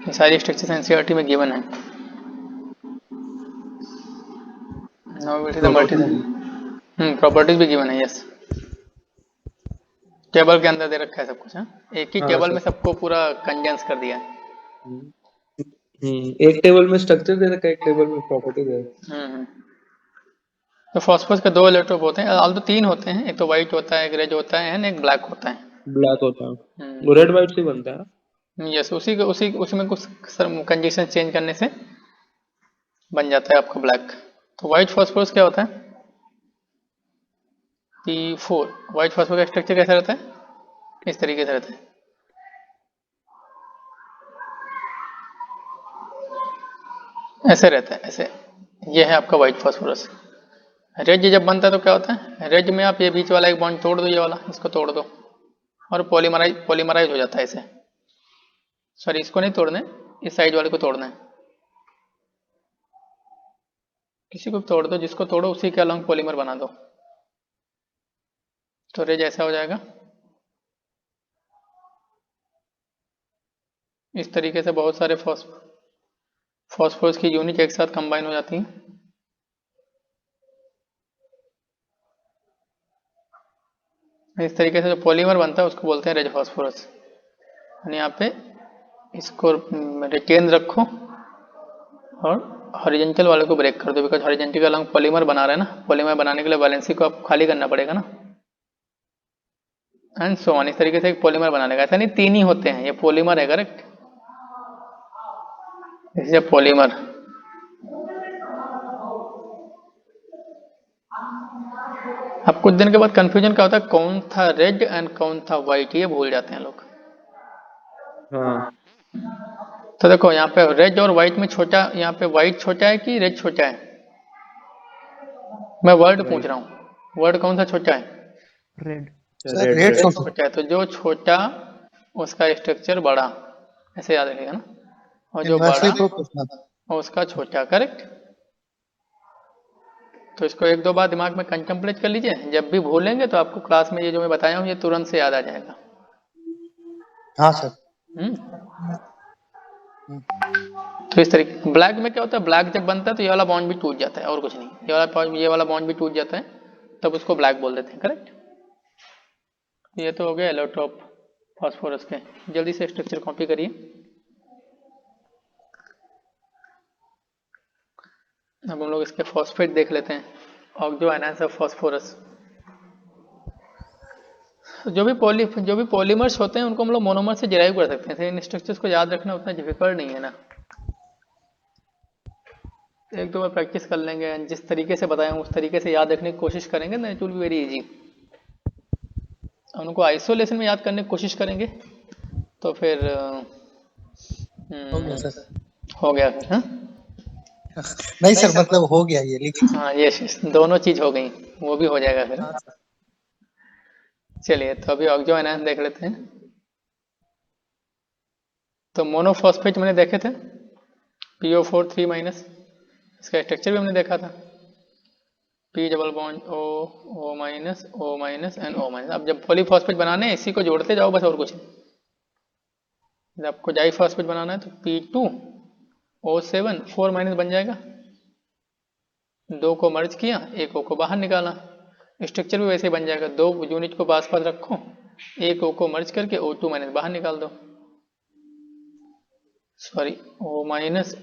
ये सारी स्ट्रक्चर्स एनसीईआरटी में गिवन है। प्रॉपर्टीज भी गिवन है, यस। टेबल के अंदर दे रखा है सब कुछ, एक ही हाँ टेबल सर। में सबको पूरा कंडेंस कर दिया है। एक टेबल में स्ट्रक्चर दे रखा है, एक टेबल में प्रॉपर्टी दे रखा हम्म। तो फॉस्फोरस के दो इलेक्ट्रोड होते हैं, ऑल तो तीन होते हैं, एक तो व्हाइट होता है, एक रेड होता है, एक ब्लैक होता है। है। ब्लैक होता है, वो रेड व्हाइट से बनता है। यस, उसी में कुछ कंडीशन चेंज करने से बन जाता है आपका ब्लैक। तो व्हाइट फॉस्फोरस क्या होता है, P4। व्हाइट फॉस्फोरस का स्ट्रक्चर कैसा रहता है, इस तरीके से रहता है। ऐसे रहता है, ऐसे। ये है आपका व्हाइट फॉस्फोरस। रेड जब बनता है तो क्या होता है, रेड में आप ये बीच वाला एक बॉन्ड तोड़ दो, ये वाला इसको तोड़ दो और पॉलीमराइज हो जाता है इसे। सॉरी, इसको नहीं तोड़ना है, इस साइड वाले को तोड़ना है। किसी को भी तोड़ दो, जिसको तोड़ो उसी के अलॉन्ग पॉलीमर बना दो, तो रेज ऐसा हो जाएगा। इस तरीके से बहुत सारे फॉस्फोरस की यूनिट एक साथ कंबाइन हो जाती हैं। इस तरीके से जो पॉलीमर बनता है उसको बोलते हैं रेज फॉस्फोरस। यहाँ पे इसको रिटेन रखो और हॉरिजॉन्टल वाले को ब्रेक कर दो, बिकॉज हॉरिजॉन्टल का अलग पॉलीमर बना रहे हैं ना, पॉलीमर बनाने के लिए वैलेंसी को आपको खाली करना पड़ेगा ना, एंड सो ऑन। इस तरीके से एक पॉलीमर बनाने का, ऐसा नहीं तीन ही होते हैं, ये पॉलीमर है, करेक्ट। इसे पॉलीमर। अब कुछ दिन के बाद कंफ्यूजन क्या होता है, कौन था रेड एंड कौन था व्हाइट, ये भूल जाते हैं लोग। हाँ, तो देखो यहाँ पे रेड और व्हाइट में छोटा, यहाँ पे व्हाइट छोटा है कि रेड छोटा है, मैं वर्ड पूछ रहा हूँ, वर्ड कौन सा छोटा है, रेड। सर रेड छोटा है। तो जो छोटा उसका स्ट्रक्चर बड़ा, ऐसे याद रखिएगा ना, और जो इनवर्सली बड़ा प्रोपोर्शनल। उसका छोटा, करेक्ट। तो इसको एक दो बार दिमाग में कंटेम्पलेट कर लीजिए, जब भी भूलेंगे तो आपको क्लास में ये जो मैं बताया हूँ ये तुरंत से याद आ जाएगा। हाँ सर। तो इस तरीके ब्लैक में क्या होता है, ब्लैक जब बनता है तो ये वाला बॉन्ड भी टूट जाता है और कुछ नहीं, ये वाला बॉन्ड भी टूट जाता है, तब उसको ब्लैक बोल देते हैं, करेक्ट। ये तो हो गया एलोट्रोप फास्फोरस के। जल्दी से स्ट्रक्चर कॉपी करिए। अब हम लोग इसके फॉस्फेट देख लेते हैं, ऑक्सो एनायंस ऑफ फास्फोरस। जो भी पॉलीमर्स होते हैं उनको हम लोग मोनोमर से डिराइव कर सकते हैं। इन स्ट्रक्चर्स को याद रखना उतना डिफिकल्ट नहीं है ना, एक दो बार प्रैक्टिस कर लेंगे, जिस तरीके से बताया हूँ उस तरीके से याद रखने की कोशिश करेंगे ना, it will be very easy. उनको आइसोलेशन में याद करने की कोशिश करेंगे तो फिर हो गया सर। हो गया फिर। हाँ नहीं सर, मतलब हो गया ये, लेकिन हाँ, ये दोनों चीज हो गई, वो भी हो जाएगा फिर। हाँ सर। चलिए तो अभी ऑक्सो एनायंस देख लेते हैं। तो मोनोफॉस्फेट मैंने देखे थे, PO4 3-, इसका स्ट्रक्चर भी हमने देखा था, P double bond O minus and O minus. अब जब पॉलीफॉस्फेट बनाने हैं इसी को जोड़ते जाओ बस, और कुछ नहीं। जब आपको डाइफॉस्फेट बनाना है तो P2O7 4- बन जाएगा, 2 को मर्ज किया, 1 O को बाहर निकाला, स्ट्रक्चर भी वैसे ही बन जाएगा। 2 यूनिट को पास पास रखो, 1 O को मर्ज करके O2- बाहर निकाल दो, सॉरी O माइनस,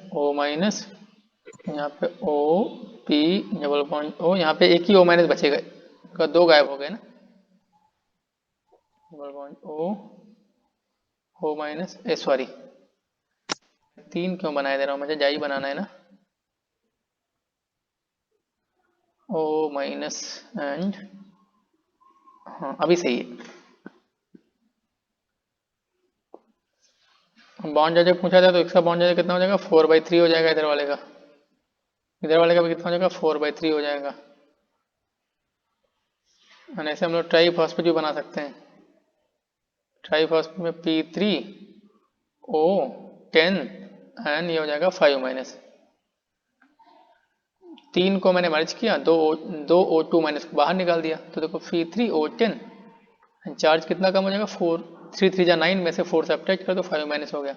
यहाँ पे OP डबल बॉन्ड O, यहाँ पे एक ही O- बचेगा, 2 गायब हो गए ना, double bond O minus, sorry 3 क्यों बनाए दे रहा हूँ, मुझे जाई बनाना है ना, O माइनस एंड, हाँ अभी सही है। बॉन्ड जब पूछा जाए तो इसका बॉन्ड जब कितना हो जाएगा, 4/3 हो जाएगा, इधर वाले का भी कितना हो जाएगा, 4/3 हो जाएगा। और ऐसे हम लोग ट्राईफॉस्फेट भी बना सकते हैं। ट्राईफॉस्फेट में P3O10 एंड ये हो जाएगा 5-। 3 को मैंने मर्ज किया, 2 O2- को बाहर निकाल दिया, तो देखो P3O10 चार्ज कितना कम हो जाएगा, 4, 3 3 जा 9 में से 4 सब्ट्रैक्ट कर दो, 5- हो गया।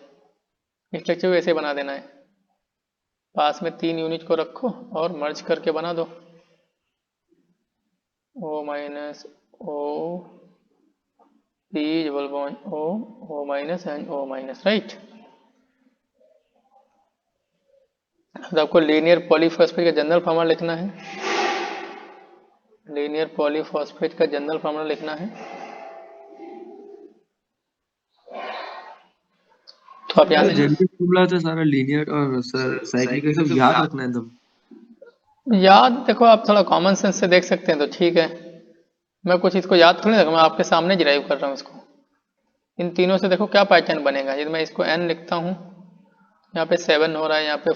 स्ट्रक्चर वैसे बना देना है, पास में 3 यूनिट को रखो और मर्ज करके बना दो, O minus P double bond O minus and O-, right. तो आपको लीनियर पॉलीफॉस्फेट का जनरल फार्मूला लिखना है, लीनियर पॉलीफॉस्फेट का जनरल फार्मूला लिखना है। तो आप यहाँ जनरल फॉर्मूला तो सारा लीनियर और साइक्लिक का सब याद रखना है एकदम। याद देखो, आप थोड़ा कॉमन सेंस से देख सकते हैं तो ठीक है, मैं कुछ इसको याद थोड़ी रखा, मैं आपके सामने डिराइव कर रहा हूँ इसको। इन तीनों से देखो क्या पैटर्न बनेगा, यदि मैं इसको n लिखता हूँ, यहाँ पे 7 हो रहा है, यहाँ पे